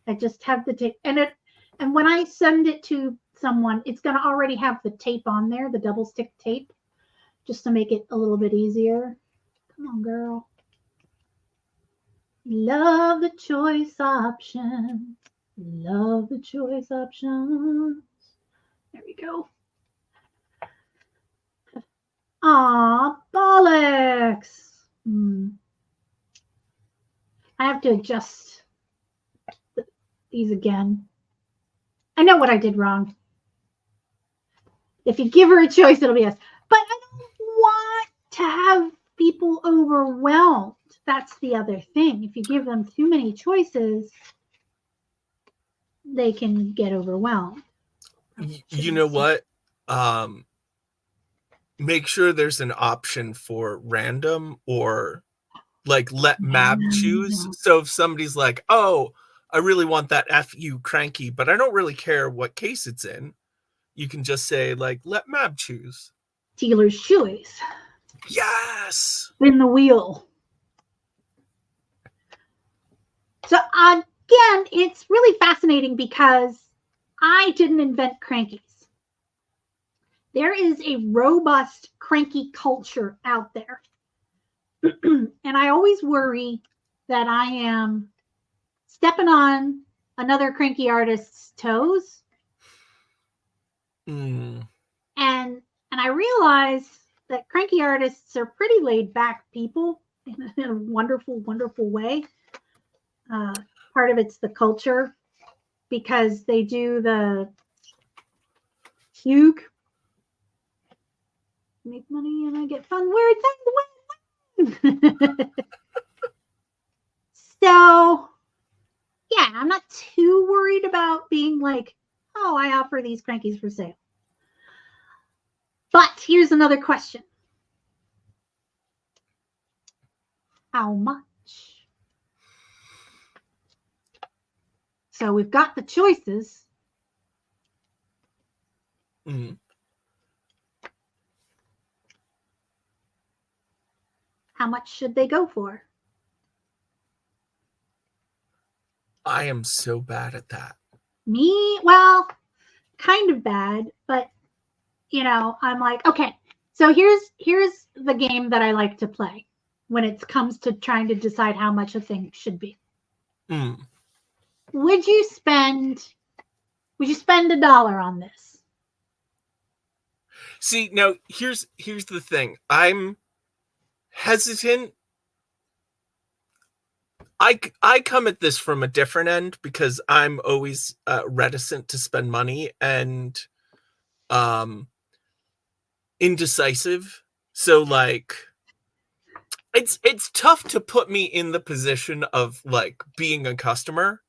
I just have the tape, and when I send it to someone, it's going to already have the tape on there, the double stick tape, just to make it a little bit easier. Come on, girl. Love the choice options. Love the choice options. There we go. Aw, bollocks. I have to adjust these again. I know what I did wrong. If you give her a choice, it'll be yes. But I don't want to have people overwhelmed. That's the other thing. If you give them too many choices, they can get overwhelmed. You know what? Make sure there's an option for random, or let Mab choose. So if somebody's like, oh, I really want that FU cranky, but I don't really care what case it's in, you can just say, like, let Mab choose. Dealer's choice. Yes! Spin the wheel. So again, it's really fascinating because I didn't invent crankies. There is a robust cranky culture out there. And I always worry that I am stepping on another cranky artist's toes. Mm. And I realize that cranky artists are pretty laid back people in a wonderful, wonderful way. Part of it's the culture because they do the fugue, make money, and I get fun words and win. So, yeah, I'm not too worried about being like, oh, I offer these crankies for sale. But here's another question. How much? So we've got the choices. Mm. How much should they go for? I am so bad at that. Me? Well, kind of bad, but you know, I'm like, okay, so here's the game that I like to play when it comes to trying to decide how much a thing should be. Mm. Would you spend $1 on this? See, now here's the thing. I'm hesitant. I come at this from a different end because I'm always reticent to spend money and indecisive. So like it's tough to put me in the position of like being a customer.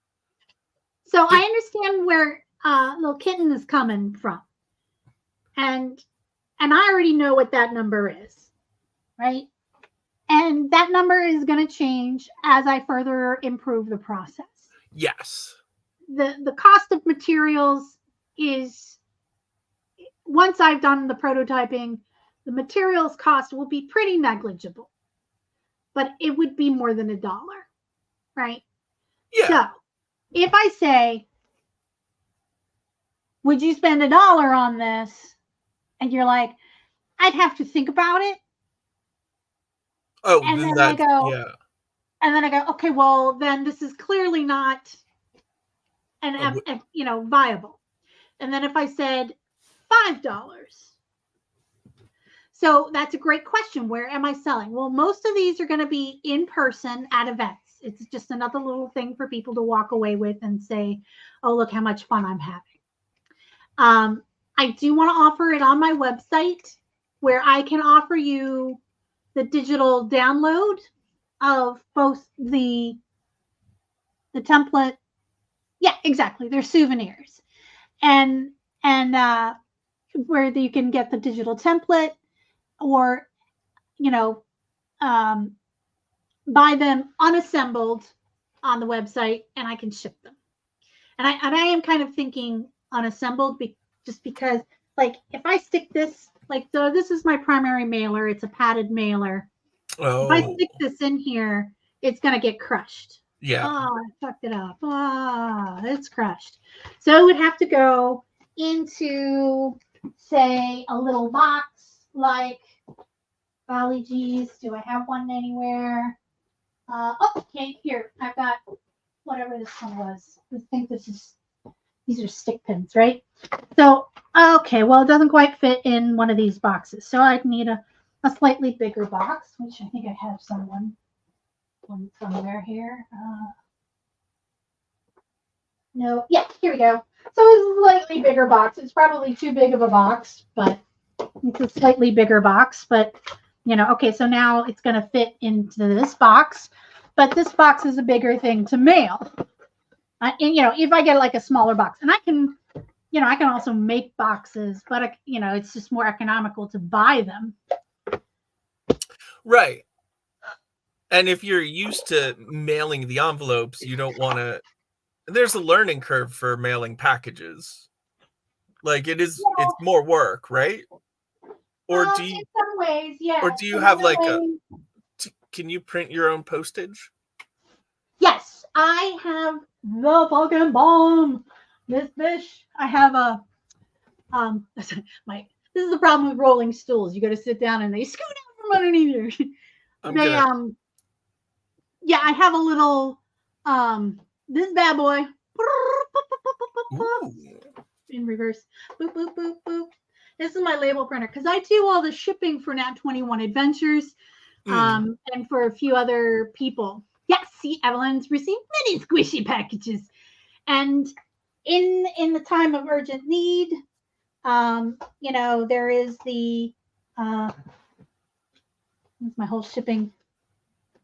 So I understand where little kitten is coming from. And I already know what that number is, right? And that number is going to change as I further improve the process. Yes. The cost of materials is, once I've done the prototyping, the materials cost will be pretty negligible. But it would be more than $1, right? Yeah. So if I say, would you spend $1 on this? And you're like, I'd have to think about it. Oh, And then then I go, yeah. And then I go, okay, well, then this is clearly not viable. And then if I said $5, so that's a great question. Where am I selling? Well, most of these are going to be in person at events. It's just another little thing for people to walk away with and say, oh, look how much fun I'm having. I do want to offer it on my website where I can offer you the digital download of both the template. Yeah, exactly. They're souvenirs. And where you can get the digital template or, buy them unassembled on the website and I can ship them. And I am kind of thinking unassembled just because, like, if I stick this, like, so this is my primary mailer. It's a padded mailer. Oh. If I stick this in here, it's going to get crushed. Yeah. Oh, I fucked it up. It's crushed. So it would have to go into, say, a little box like, golly geez, do I have one anywhere? Okay, here. I've got whatever this one was. I think these are stick pins, right? So, okay, well, it doesn't quite fit in one of these boxes. So I'd need a slightly bigger box, which I think I have one somewhere here. No, yeah, here we go. So it's a slightly bigger box. It's probably too big of a box, but it's a slightly bigger box. But, okay, so now it's going to fit into this box. But this box is a bigger thing to mail. And, if I get like a smaller box, and I can also make boxes, but, it's just more economical to buy them. Right. And if you're used to mailing the envelopes, you don't want to. There's a learning curve for mailing packages. Like it's Yeah. more work, right? Or do In you some ways, yeah. or do you In have other like ways, can you print your own postage? yes, I have the fucking bomb. This bitch. I have a my. This is the problem with rolling stools. You got to sit down and they scoot out from underneath you. They yeah, I have a little this bad boy Ooh. in reverse. Boop boop boop boop. This is my label printer because I do all the shipping for Nat 21 Adventures, and for a few other people. Yes, see, Evelyn's received many squishy packages, and in the time of urgent need, there is the my whole shipping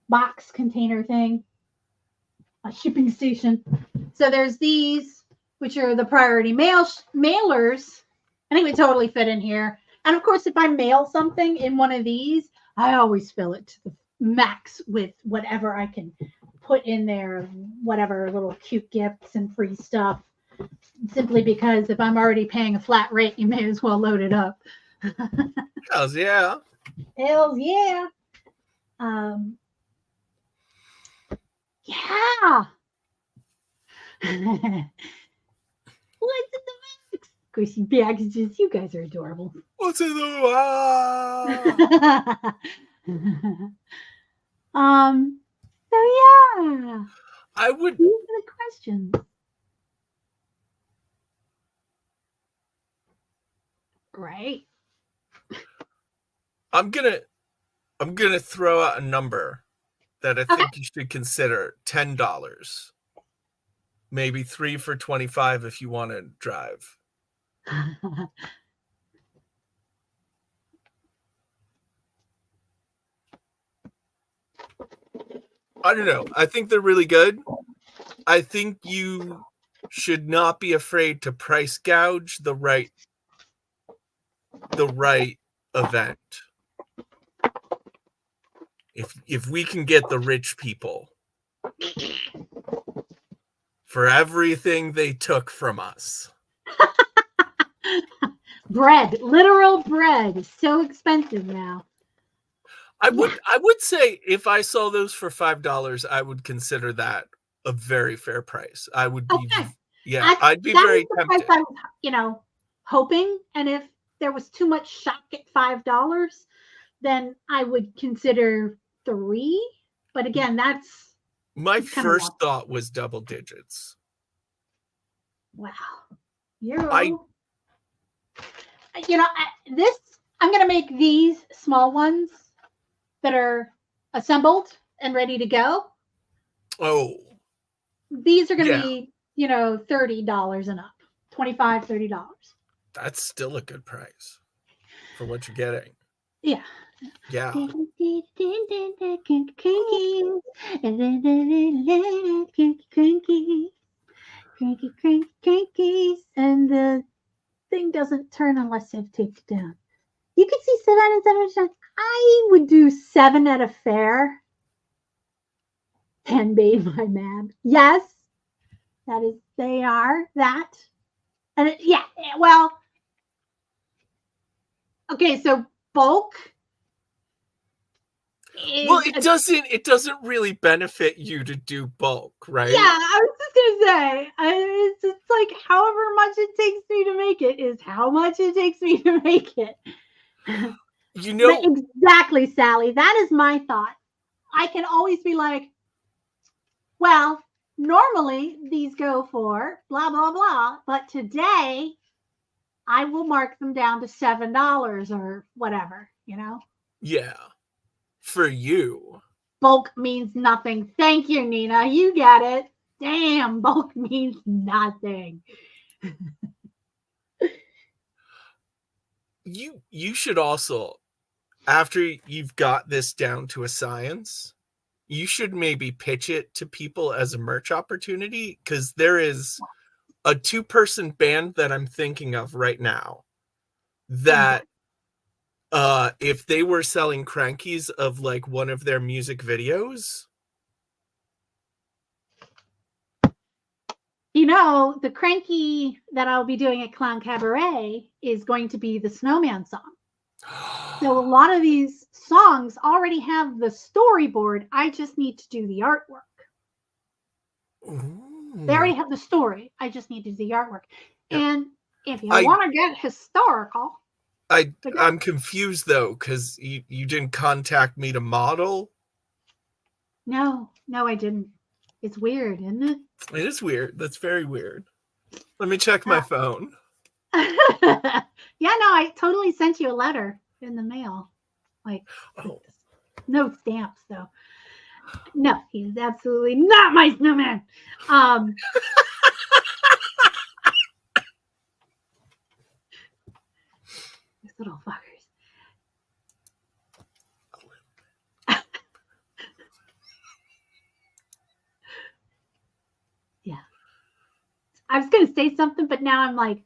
box container thing, a shipping station. So there's these, which are the priority mailers. I think we totally fit in here. And of course, if I mail something in one of these, I always fill it to the max with whatever I can put in there, whatever little cute gifts and free stuff. Simply because if I'm already paying a flat rate, you may as well load it up. Hells yeah. Hells yeah. Yeah. What's in the box? Squishy packages. You guys are adorable. What's in the So yeah. I would These are the questions. Right. I'm gonna throw out a number that I think you should consider. $10. Maybe 3 for $25 if you want to drive. I don't know. I think they're really good. I think you should not be afraid to price gouge the right event. If we can get the rich people for everything they took from us. Bread, literal bread, is so expensive now. I would say if I saw those for $5, I would consider that a very fair price. I would be I'd be very tempted. I was, hoping, and if there was too much shock at $5, then I would consider 3. But again, that's my first thought was double digits. Wow. I'm going to make these small ones that are assembled and ready to go. Oh. These are going to be, $30 and up. $25, $30. That's still a good price for what you're getting. Yeah. Yeah. Crankies. And the thing doesn't turn unless I've taped it down. You can see 7 and 7 and 7. I would do 7 at a fair. 10 made by Mab. Yes. They are that. And okay, so bulk. It doesn't really benefit you to do bulk, right? Yeah, I was just gonna say, it's like however much it takes me to make it is how much it takes me to make it. But exactly, Sally. That is my thought. I can always be like, well, normally these go for blah blah blah, but today I will mark them down to $7 or whatever, Yeah. For you. Bulk means nothing. Thank you, Nina. You get it. Damn, bulk means nothing. You should also, after you've got this down to a science, you should maybe pitch it to people as a merch opportunity, because there is a 2-person band that I'm thinking of right now that if they were selling crankies of like one of their music videos, You know, the Cranky that I'll be doing at Clown Cabaret is going to be the Snowman song. So a lot of these songs already have the storyboard. I just need to do the artwork. Ooh. They already have the story. I just need to do the artwork. Yep. And if you want to get historical, I'm confused though, because you didn't contact me to model. No, I didn't. It's weird, isn't it? It is weird. That's very weird. Let me check my phone. Yeah, no, I totally sent you a letter in the mail. Like, no stamps, though. No, he's absolutely not my snowman. These little fuckers. Yeah. I was gonna say something, but now I'm like,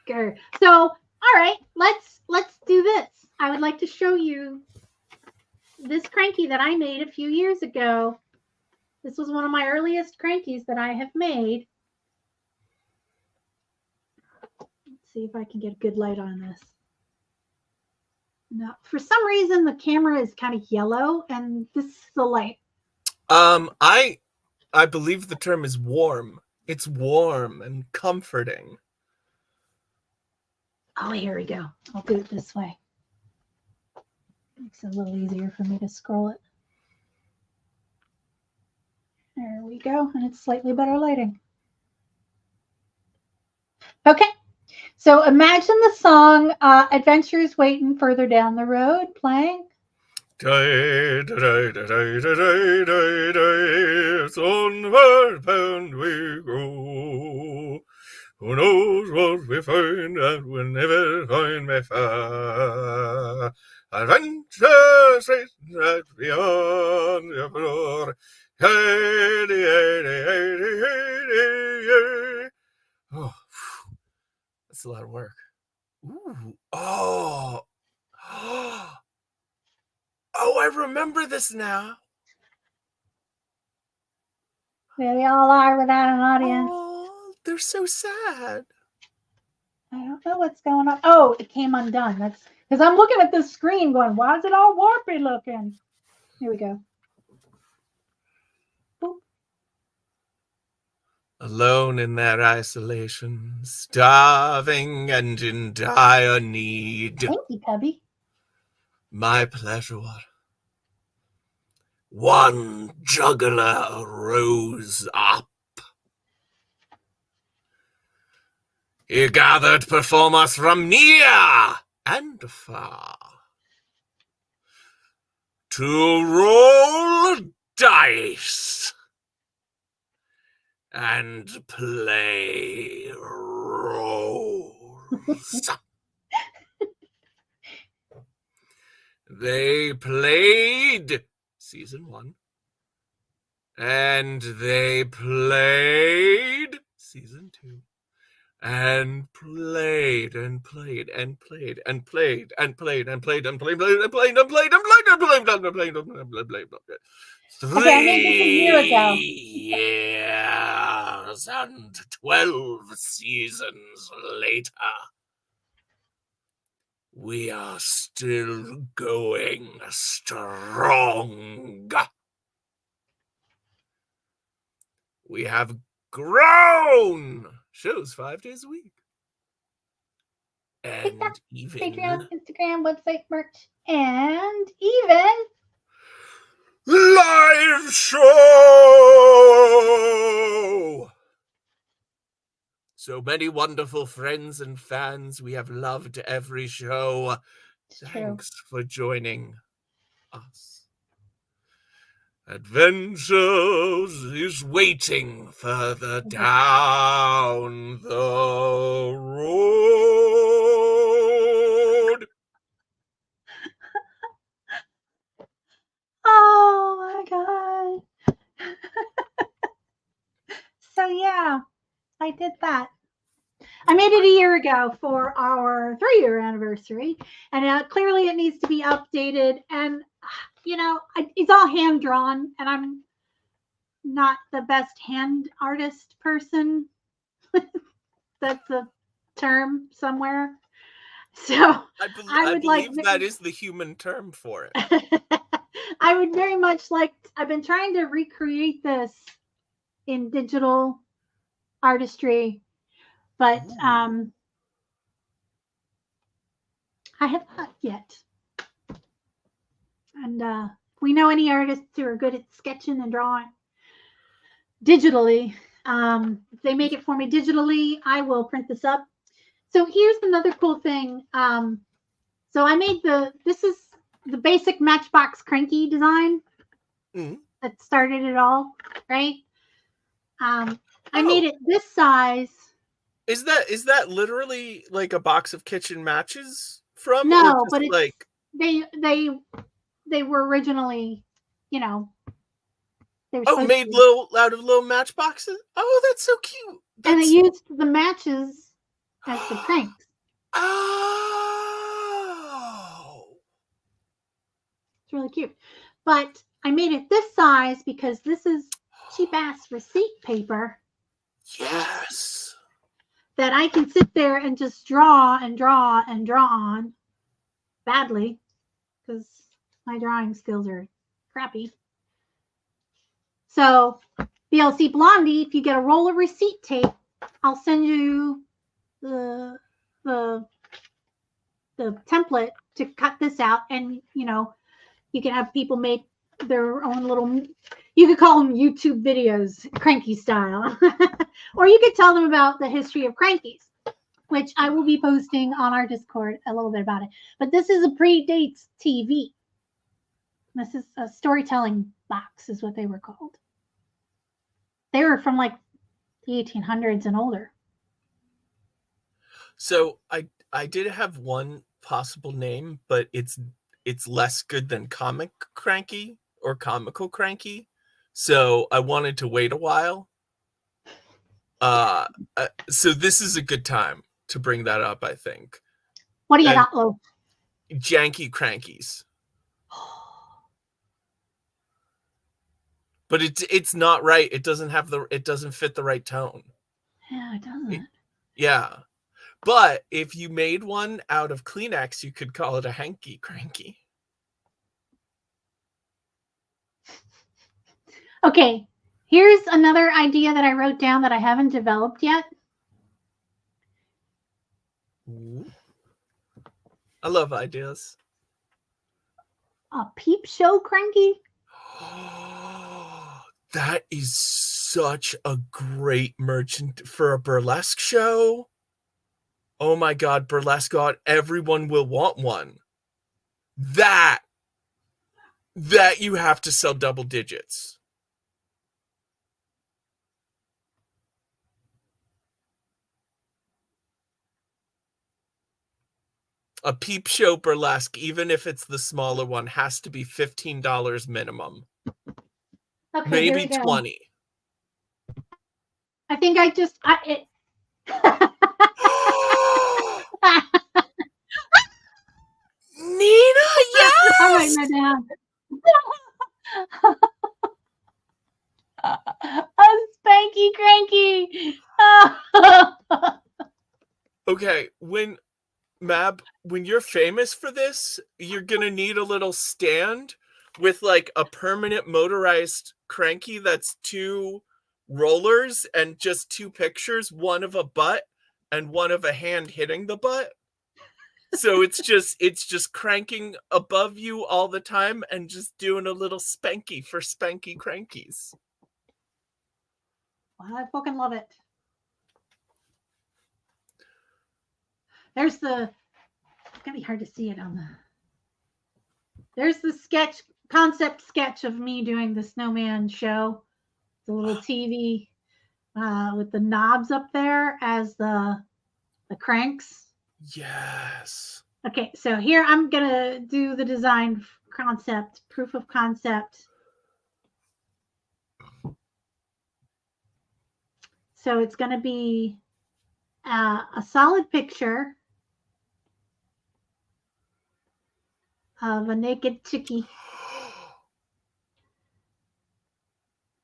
grr. So, all right, let's do this. I would like to show you this Cranky that I made a few years ago. This was one of my earliest Crankies that I have made. Let's see if I can get a good light on this. No, for some reason the camera is kind of yellow, and this is the light. I believe the term is warm. It's warm and comforting. Oh, here we go. I'll do it this way. Makes it a little easier for me to scroll it. There we go. And it's slightly better lighting. Okay. So imagine the song Adventures Waiting Further Down the Road playing. Onward bound we go. Who knows what we find that we'll never find before. Adventures right beyond the floor. Oh, that's a lot of work. Ooh. Oh. Oh, I remember this now. We all are without an audience. Oh, they're so sad. I don't know what's going on. Oh, it came undone. That's because I'm looking at this screen going, why is it all warpy looking? Here we go. Boop. Alone in their isolation, starving and in dire need. Thank you, Cubby. My pleasure. One juggler rose up. He gathered performers from near and far to roll dice and play roles. They played season 1, and they played season 2, and played and played and played and played and played and played and played and played and played and played and played and played and played and played. 3 years and 12 seasons later, we are still going strong. We have grown. Shows 5 days a week. And TikTok, even Patreon, Instagram, website, merch, and even live show. So many wonderful friends and fans. We have loved every show. Thanks for joining us. Adventures is waiting further down the road. oh my god. So yeah, I did that. I made it a year ago for our 3-year anniversary, and clearly it needs to be updated. And you know, it's all hand drawn, and I'm not the best hand artist person. That's a term somewhere. So I would like believe that is the human term for it. I would very much like. I've been trying to recreate this in digital artistry, but Ooh. I have not yet. And if we know any artists who are good at sketching and drawing digitally, if they make it for me digitally, I will print this up. So here's another cool thing. So I made this is the basic Matchbox Cranky design that started it all, right? I made it this size. Is that literally like a box of kitchen matches from? No, or just but it's like they were originally, they were supposed made to be. out of little matchboxes? Oh, that's so cute. And I used the matches as the cranks. Oh. It's really cute. But I made it this size because this is cheap ass receipt paper. Yes. That I can sit there and just draw and draw and draw on badly because my drawing skills are crappy. So, BLC Blondie, if you get a roll of receipt tape, I'll send you the template to cut this out, and you can have people make their own little. You could call them YouTube videos, Cranky style, or you could tell them about the history of Crankies, which I will be posting on our Discord a little bit about it. But this is a predates TV. This is a storytelling box, is what they were called. They were from like the 1800s and older. So I did have one possible name, but it's less good than Comic Cranky or Comical Cranky. So I wanted to wait a while. So this is a good time to bring that up, I think. What do you got, Lo? Janky Crankies. But it's not right. It doesn't fit the right tone. Yeah, it doesn't. Yeah. But if you made one out of Kleenex, you could call it a hanky cranky. Okay, here's another idea that I wrote down that I haven't developed yet. Ooh. I love ideas. A peep show cranky? That is such a great merchant for a burlesque show. Oh my God, burlesque God, everyone will want one. That you have to sell double digits. A peep show burlesque, even if it's the smaller one, has to be $15 minimum. Okay, maybe 20. I think I just Nina, yes! I'm writing that down. A spanky cranky. Okay, when you're famous for this, you're gonna need a little stand with like a permanent motorized cranky that's 2 rollers and just 2 pictures, one of a butt and one of a hand hitting the butt. So it's just cranking above you all the time and just doing a little spanky for spanky crankies. Well, I fucking love it. There's it's gonna be hard to see it on there's the concept sketch of me doing the snowman show. The little TV with the knobs up there as the cranks. Yes. Okay, so here I'm gonna do the design concept, proof of concept. So it's gonna be a solid picture of a naked chickie.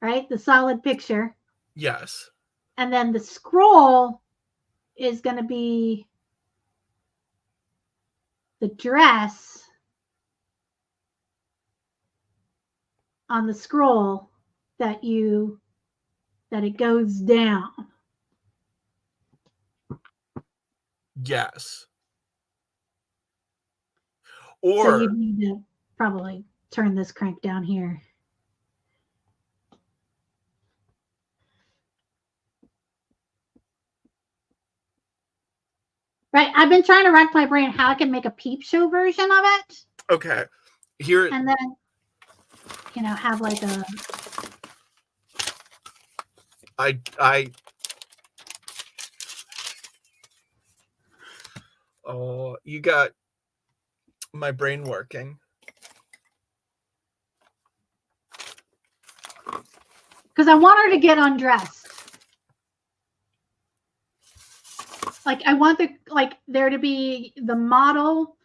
Right? The solid picture. Yes. And then the scroll is going to be the dress on the scroll that it goes down. Yes. So Or you need to probably turn this crank down here. Right. I've been trying to rack my brain how I can make a peep show version of it. okay. Here And then, have like a oh, you got my brain working. because I want her to get undressed. Like I want there to be the model.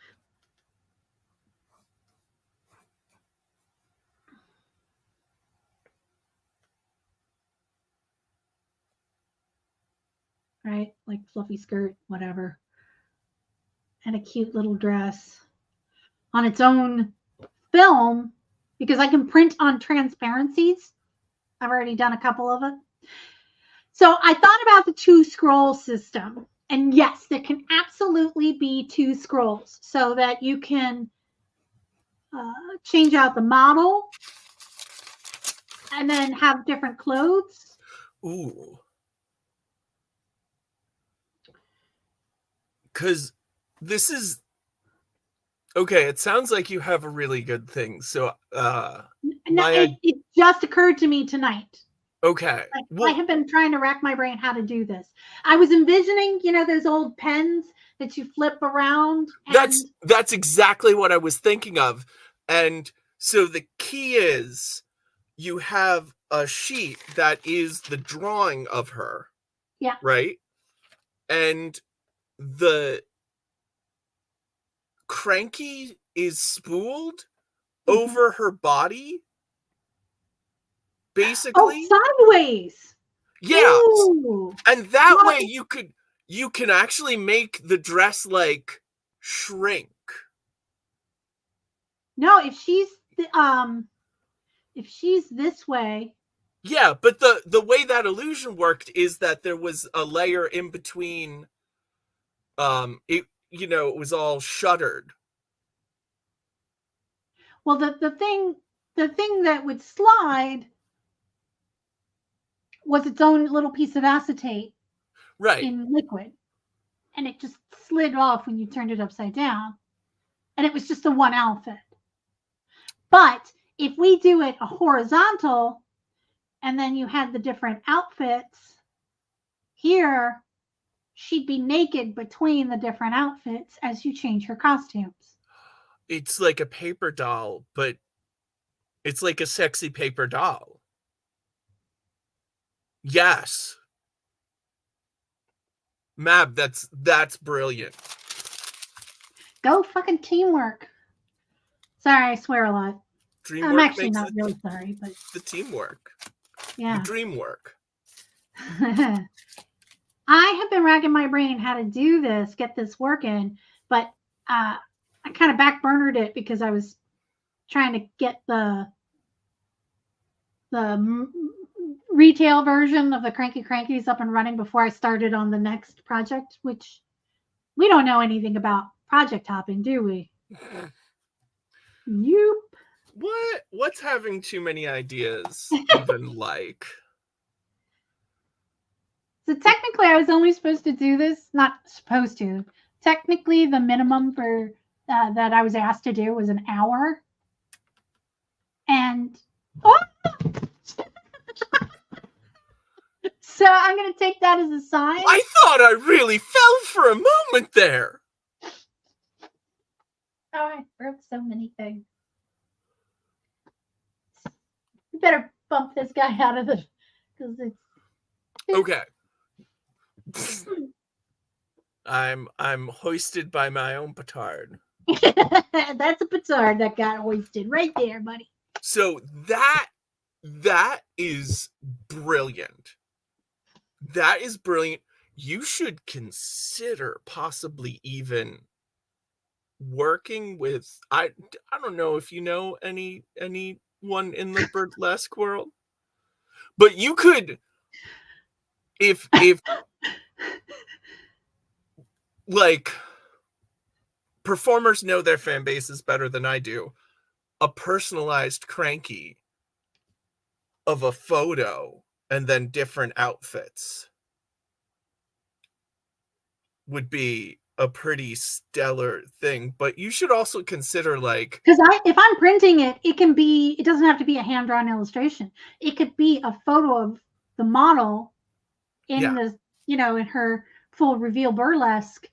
Right? Like fluffy skirt, whatever. And a cute little dress on its own film because I can print on transparencies. I've already done a couple of them. So I thought about the 2 scroll system. And yes, there can absolutely be 2 scrolls so that you can change out the model and then have different clothes. Ooh. Because this is okay. It sounds like you have a really good thing. So, it just occurred to me tonight. Okay. I have been trying to rack my brain how to do this. I was envisioning, those old pens that you flip around. That's exactly what I was thinking of. And so the key is you have a sheet that is the drawing of her. Yeah. Right? And the cranky is spooled over her body. Basically. Oh, sideways. Yeah. Ooh. And that way you can actually make the dress like shrink. No, if she's this way. Yeah, but the way that illusion worked is that there was a layer in between. It was all shuttered. Well, the thing that would slide was its own little piece of acetate, right, in liquid, and it just slid off when you turned it upside down, and it was just the one outfit. But if we do it a horizontal, and then you had the different outfits here, she'd be naked between the different outfits as you change her costumes. It's like a paper doll, but it's like a sexy paper doll. Yes. Mab, that's brilliant. Go fucking teamwork. Sorry, I swear a lot. Dreamwork I'm actually not really sorry, but the teamwork. Yeah. The dream work. I have been racking my brain how to do this, get this working, but I kind of backburnered it because I was trying to get the retail version of the Cranky Crankies up and running before I started on the next project, which we don't know anything about project hopping, do we? Nope. What's having too many ideas even like? So technically I was only supposed to do this, not supposed to. Technically the minimum for that I was asked to do was an hour. And so I'm going to take that as a sign. I thought I really fell for a moment there. Oh, I broke so many things. You better bump this guy out of the, because it's okay. I'm hoisted by my own petard. That's a petard that got hoisted right there, buddy. So that is brilliant. That is brilliant. You should consider possibly even working with, I don't know if you know anyone in the burlesque world, but you could, if like, performers know their fan bases better than I do, a personalized cranky of a photo and then different outfits would be a pretty stellar thing. But you should also consider, like, Because if I'm printing it, it doesn't have to be a hand-drawn illustration. It could be a photo of the model in the, in her full reveal burlesque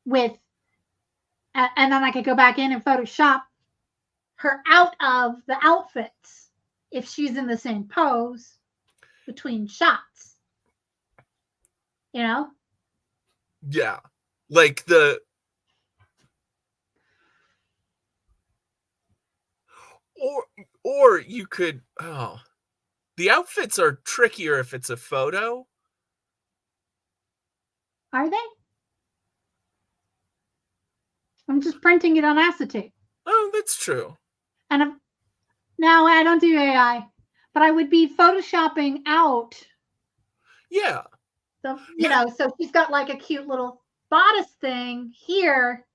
with, and then I could go back in and Photoshop her out of the outfits if she's in the same pose between shots. Yeah. Like or you could, the outfits are trickier if it's a photo. Are they? I'm just printing it on acetate. Oh, that's true. And now I don't do AI, but I would be photoshopping out. Yeah. So, so she's got like a cute little bodice thing here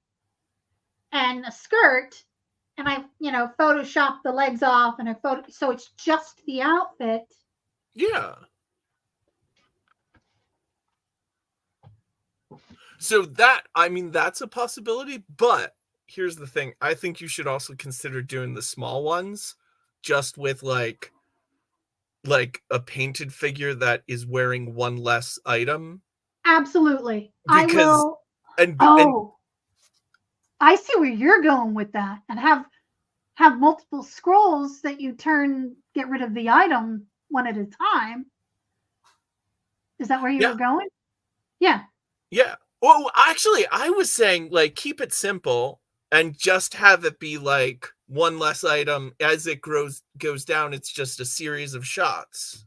and a skirt, and I, Photoshop the legs off and so it's just the outfit. Yeah. So that's a possibility, but here's the thing. I think you should also consider doing the small ones just with like a painted figure that is wearing one less item. Absolutely. Because, I will. And I see where you're going with that, and have multiple scrolls that you get rid of the item one at a time. Is that where you were going? Yeah. Yeah. Well, actually, I was saying, like, keep it simple and just have it be like one less item. As it goes down, it's just a series of shots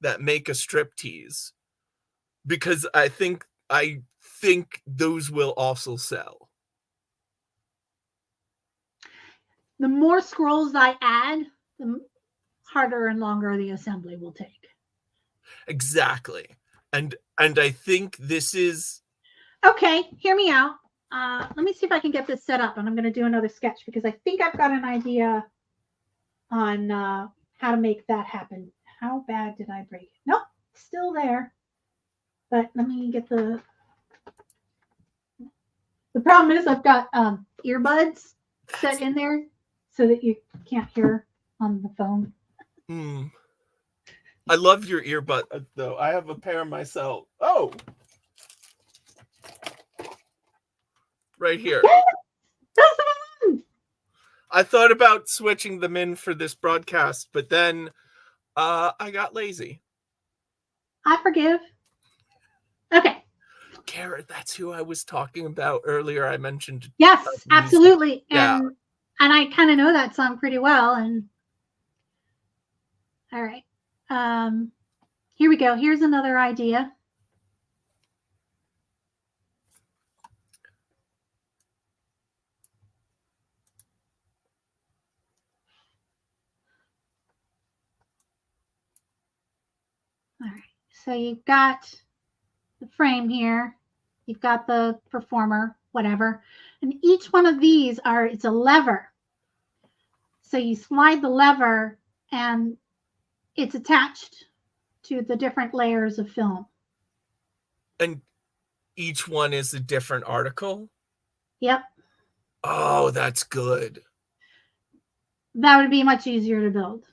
that make a striptease. Because I think those will also sell. The more scrolls I add, the harder and longer the assembly will take. Exactly. And I think this is... Okay, hear me out. Let me see if I can get this set up, and I'm going to do another sketch because I think I've got an idea on how to make that happen. How bad did I break it? Nope, still there. But let me get the problem is I've got earbuds set in there so that you can't hear on the phone. I love your earbud, though. I have a pair myself. Oh! Right here. I thought about switching them in for this broadcast, but then I got lazy. I forgive. Okay. Garrett, that's who I was talking about earlier. I mentioned. Yes, absolutely. Yeah. And I kind of know that song pretty well. And all right. Here we go. Here's another idea. All right. So you've got the frame here. You've got the performer, whatever. And each one of these it's a lever. So you slide the lever and it's attached to the different layers of film. And each one is a different article? Yep. Oh, that's good. That would be much easier to build.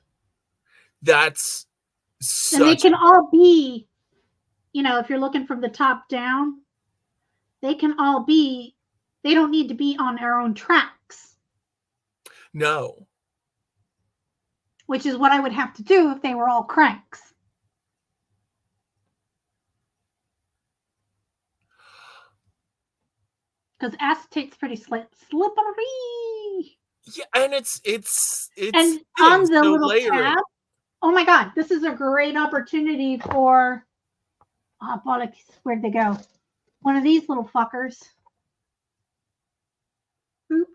That's and they can all be, if you're looking from the top down, they don't need to be on our own tracks. No. Which is what I would have to do if they were all cranks. Because acetate's pretty slippery. Yeah, and it's and on the little tab, Oh my God, this is a great opportunity for, oh, bollocks, where'd they go? One of these little fuckers. Oop.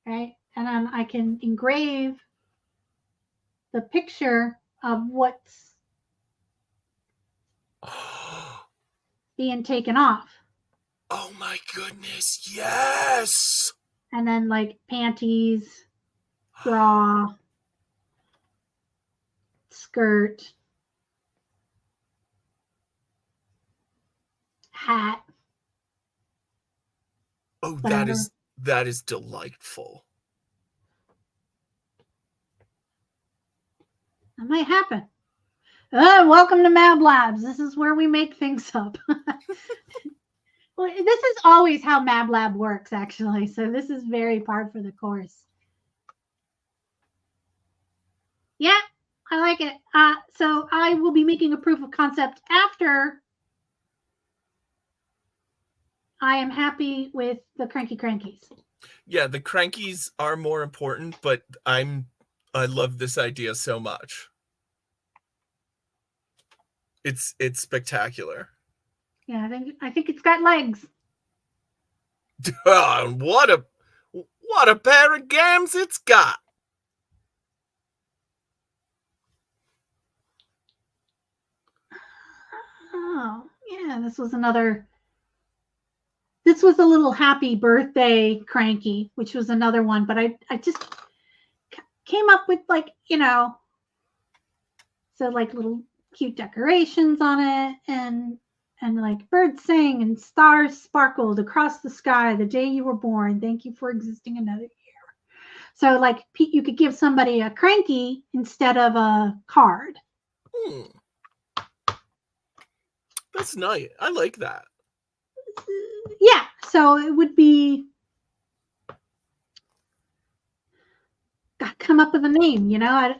Right, and then I can engrave the picture of what's being taken off. Oh my goodness, yes! And then like panties, bra, skirt, hat. Oh, Whatever. that is delightful. That might happen. Welcome to Mab Labs. This is where we make things up. Well, this is always how Mab Lab works, actually. So this is very par for the course. Yeah, I like it. So I will be making a proof of concept after I am happy with the Cranky Crankies. Yeah, the Crankies are more important, but I love this idea so much. It's spectacular. Yeah, I think it's got legs. What a pair of gams it's got. Oh, yeah, this was a little happy birthday Cranky, which was another one, but I just came up with like, so like little cute decorations on it and like birds sing and stars sparkled across the sky the day you were born. Thank you for existing another year. So like you could give somebody a Cranky instead of a card. That's nice. I like that. Yeah, so it would be, come up with a name,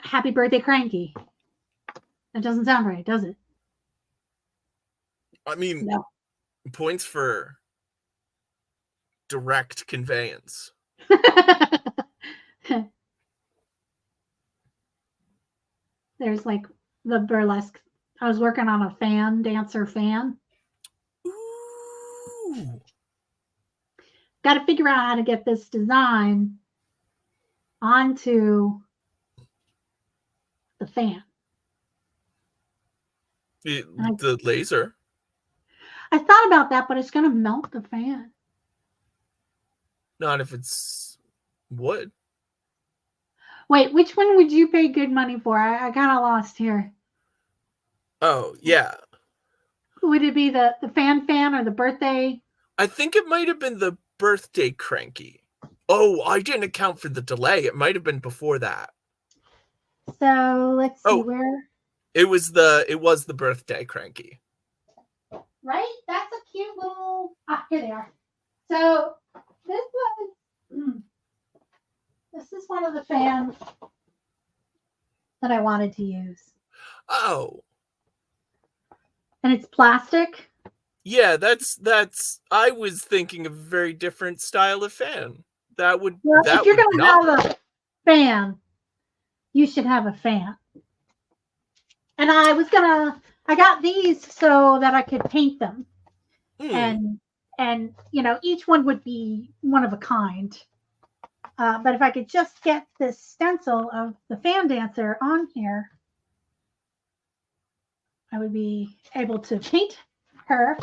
Happy Birthday Cranky. That doesn't sound right, does it? I mean, No. Points for direct conveyance. There's like the burlesque. I was working on a dancer fan. Ooh. Got to figure out how to get this design onto the fan. The laser. I thought about that, but it's going to melt the fan. Not if it's wood. Wait, which one would you pay good money for? I kind of lost here. Oh, yeah. Would it be the fan or the birthday? I think it might have been the birthday Cranky. Oh, I didn't account for the delay. It might have been before that. So let's see where. It was the birthday Cranky. Right? That's a cute little. Here they are. So this is one of the fans that I wanted to use. Oh. And it's plastic. Yeah, that's. I was thinking of a very different style of fan. If you're going to have a fan, you should have a fan. And I got these so that I could paint them. And each one would be one of a kind. But if I could just get this stencil of the fan dancer on here, I would be able to paint her.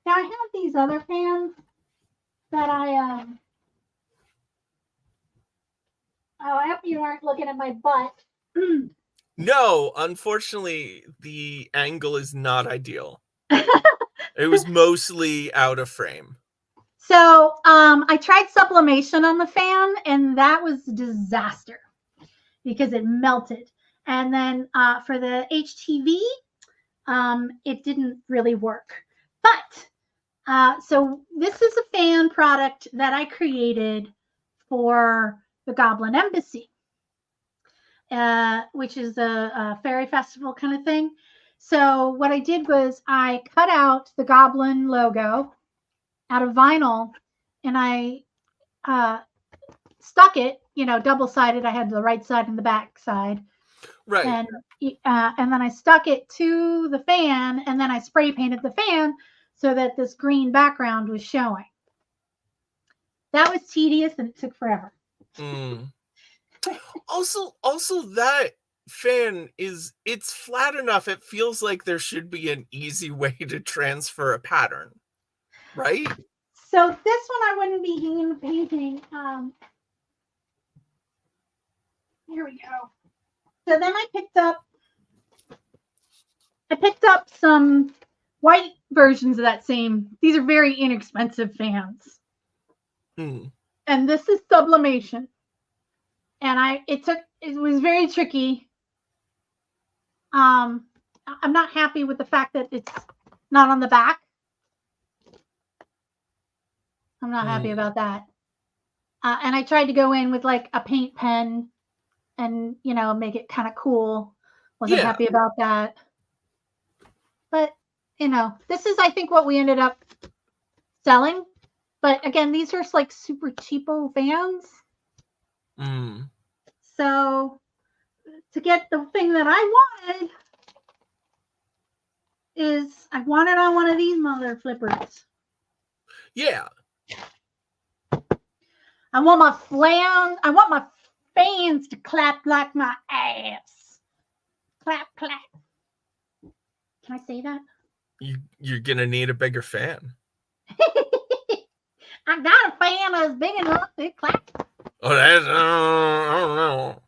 Now I have these other fans that I I hope you aren't looking at my butt. No, unfortunately, the angle is not ideal. It was mostly out of frame. So I tried sublimation on the fan, and that was a disaster because it melted. And then for the HTV, it didn't really work. But so this is a fan product that I created for the Goblin Embassy, which is a fairy festival kind of thing. So what I did was I cut out the Goblin logo out of vinyl, and I stuck it, double-sided. I had the right side and the back side. Right. And then I stuck it to the fan, and then I spray painted the fan so that this green background was showing. That was tedious, and it took forever. Also that fan it's flat enough. It feels like there should be an easy way to transfer a pattern, right? So this one I wouldn't be hand painting. Here we go. So then I picked up some white versions of that same. These are very inexpensive fans. And this is sublimation. And it was very tricky. I'm not happy with the fact that it's not on the back. I'm not happy about that. And I tried to go in with like a paint pen and, make it kind of cool. Wasn't happy about that. But, this is, I think, what we ended up selling. But again, these are like super cheapo fans. So to get the thing that I wanted I wanted on one of these mother flippers. Yeah. I want my fans to clap like my ass. Clap, clap. Can I say that? You're gonna need a bigger fan. I got a fan that's big enough to clap. Oh, that's I don't know.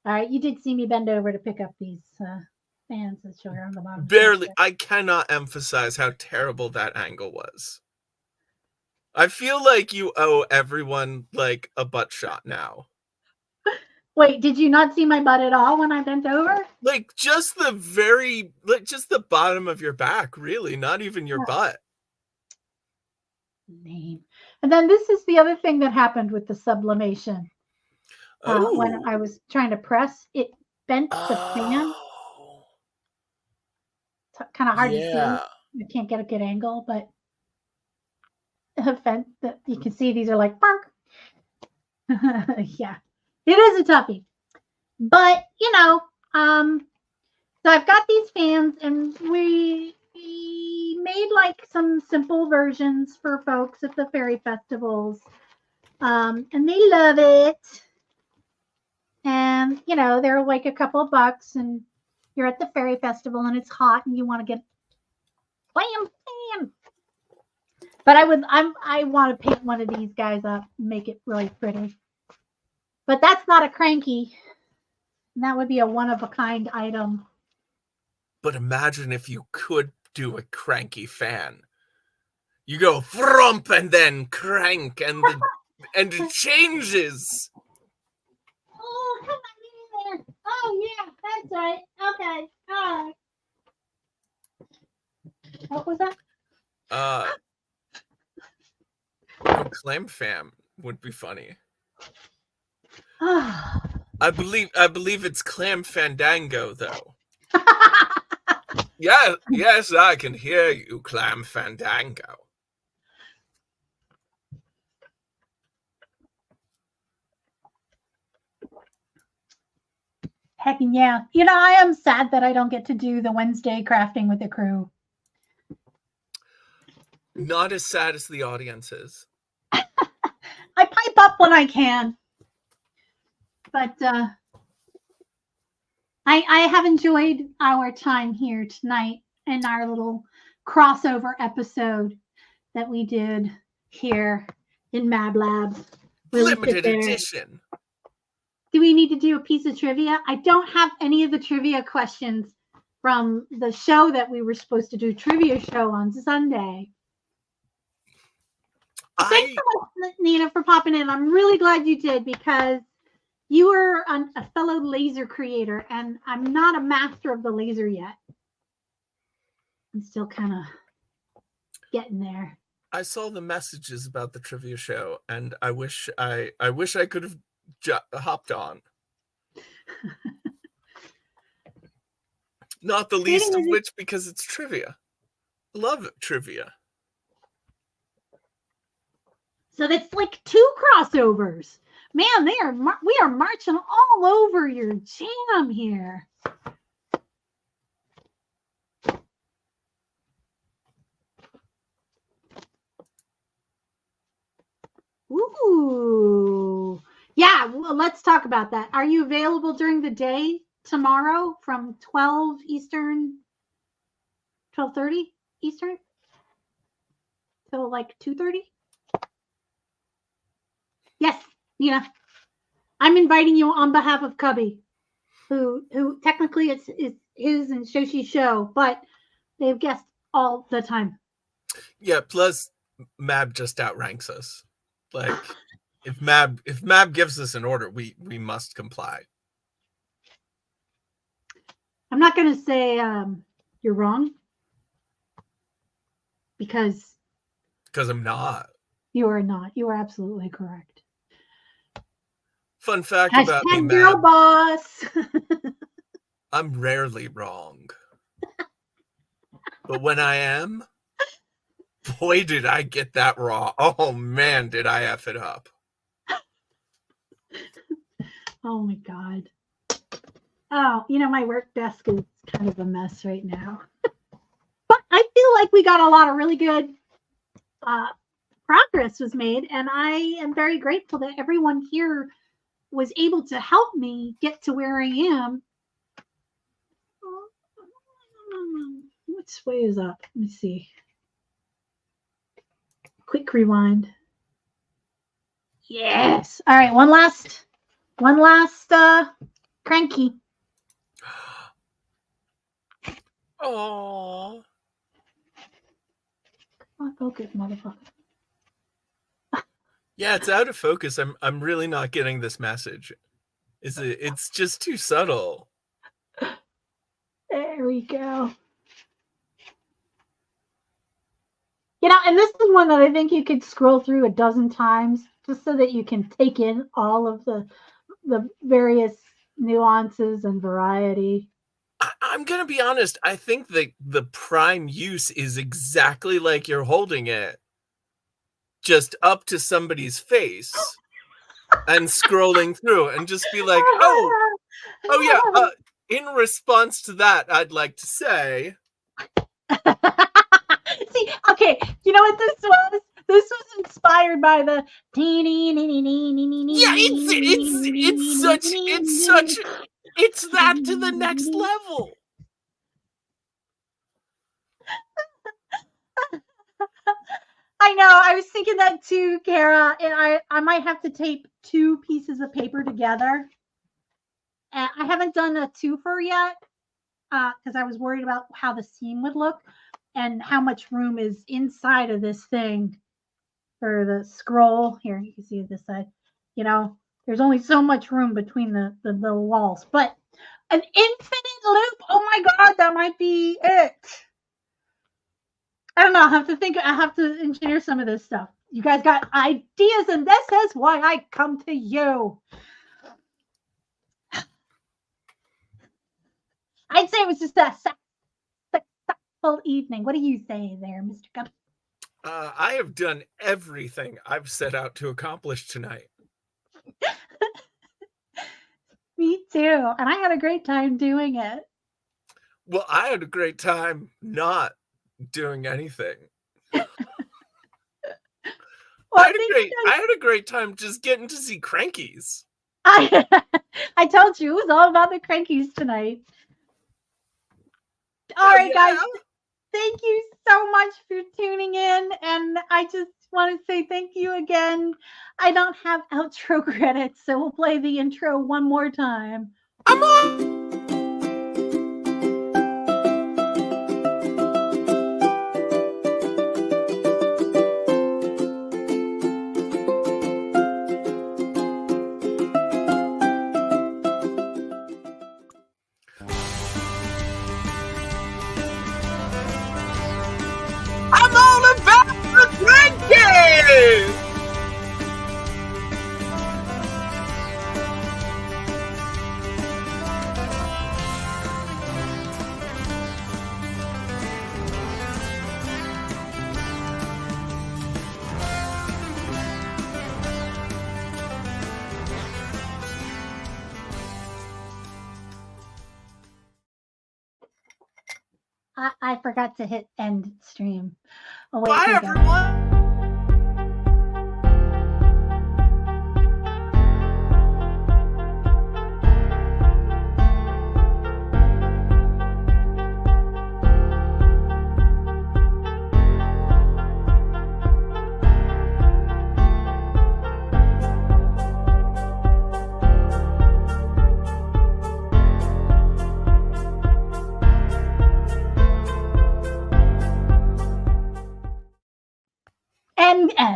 All right, you did see me bend over to pick up these fans that show here on the bottom. Barely. I cannot emphasize how terrible that angle was. I feel like you owe everyone like a butt shot now. Wait, did you not see my butt at all when I bent over? Like just the bottom of your back, really, not even your butt. Lame. And then this is the other thing that happened with the sublimation. When I was trying to press, it bent the fan. It's kind of hard to see. I can't get a good angle, but you can see these are like bark. Yeah, it is a toughie. But so I've got these fans, and we made like some simple versions for folks at the fairy festivals, and they love it. And they're like a couple of bucks, and you're at the fairy festival and it's hot and you want to get blam. But I want to paint one of these guys up and make it really pretty. But that's not a cranky. That would be a one-of-a-kind item. But imagine if you could do a cranky fan. You go frump and then crank and it changes. Oh, come on in there. Oh, yeah, that's right. Okay, all right. What was that? Clam fam would be funny. I believe it's Clam Fandango, though. Yes, I can hear you, Clam Fandango. Heck yeah. I am sad that I don't get to do the Wednesday crafting with the crew. Not as sad as the audience is. I pipe up when I can. But I have enjoyed our time here tonight in our little crossover episode that we did here in Mab Labs. Limited edition. Do we need to do a piece of trivia? I don't have any of the trivia questions from the show that we were supposed to do, trivia show on Sunday. Thanks so much, Nina, for popping in. I'm really glad you did, because you are a fellow laser creator, and I'm not a master of the laser yet. I'm still kind of getting there. I saw the messages about the trivia show, and I wish I could have hopped on. Not the least of which because it's trivia. Love trivia. So that's like 2 crossovers. Man, we are marching all over your jam here. Ooh. Yeah, well, let's talk about that. Are you available during the day tomorrow from 12 Eastern, 12:30 Eastern till like 2:30? Yes, Nina. I'm inviting you on behalf of Cubby, who technically it's his and Shoshi's show, but they've guessed all the time. Yeah, plus Mab just outranks us. Like if Mab gives us an order, we must comply. I'm not going to say you're wrong because I'm not. You are not. You are absolutely correct. Fun fact Hashtag about me, girl Mab. boss. I'm rarely wrong. But when I am, boy, did I get that wrong. Oh, man, did I F it up. Oh, my God. Oh, my work desk is kind of a mess right now. But I feel like we got a lot of really good progress was made, and I am very grateful that everyone here was able to help me get to where I am. Which way is up? Let me see. Quick rewind. Yes. All right. One last cranky. Oh. Come on, focus, motherfucker. Yeah, it's out of focus. I'm really not getting this message. It's just too subtle. There we go. And this is one that I think you could scroll through a dozen times just so that you can take in all of the various nuances and variety. I'm going to be honest. I think the prime use is exactly like you're holding it, just up to somebody's face and scrolling through and just be like, oh yeah. In response to that, I'd like to say. See, okay, you know what this was? This was inspired by the. Yeah, it's that to the next level. I know. I was thinking that too, Kara, and I might have to tape 2 pieces of paper together. And I haven't done a twofer yet because I was worried about how the seam would look and how much room is inside of this thing for the scroll. Here, you can see it this side. There's only so much room between the walls, but an infinite loop. Oh my God, that might be it. I don't know. I have to engineer some of this stuff. You guys got ideas, and this is why I come to you. I'd say it was just a successful evening. What do you say there, Mr. Gup? I have done everything I've set out to accomplish tonight. Me too. And I had a great time doing it. Well, I had a great time not doing anything. I had a great time just getting to see Crankies. I told you it was all about the Crankies tonight. All right, guys. Thank you so much for tuning in. And I just want to say thank you again. I don't have outro credits, so we'll play the intro one more time. I'm on. I'm all about the Cranky! I forgot to hit end stream. Oh, wait, Bye, here we go. everyone. And end.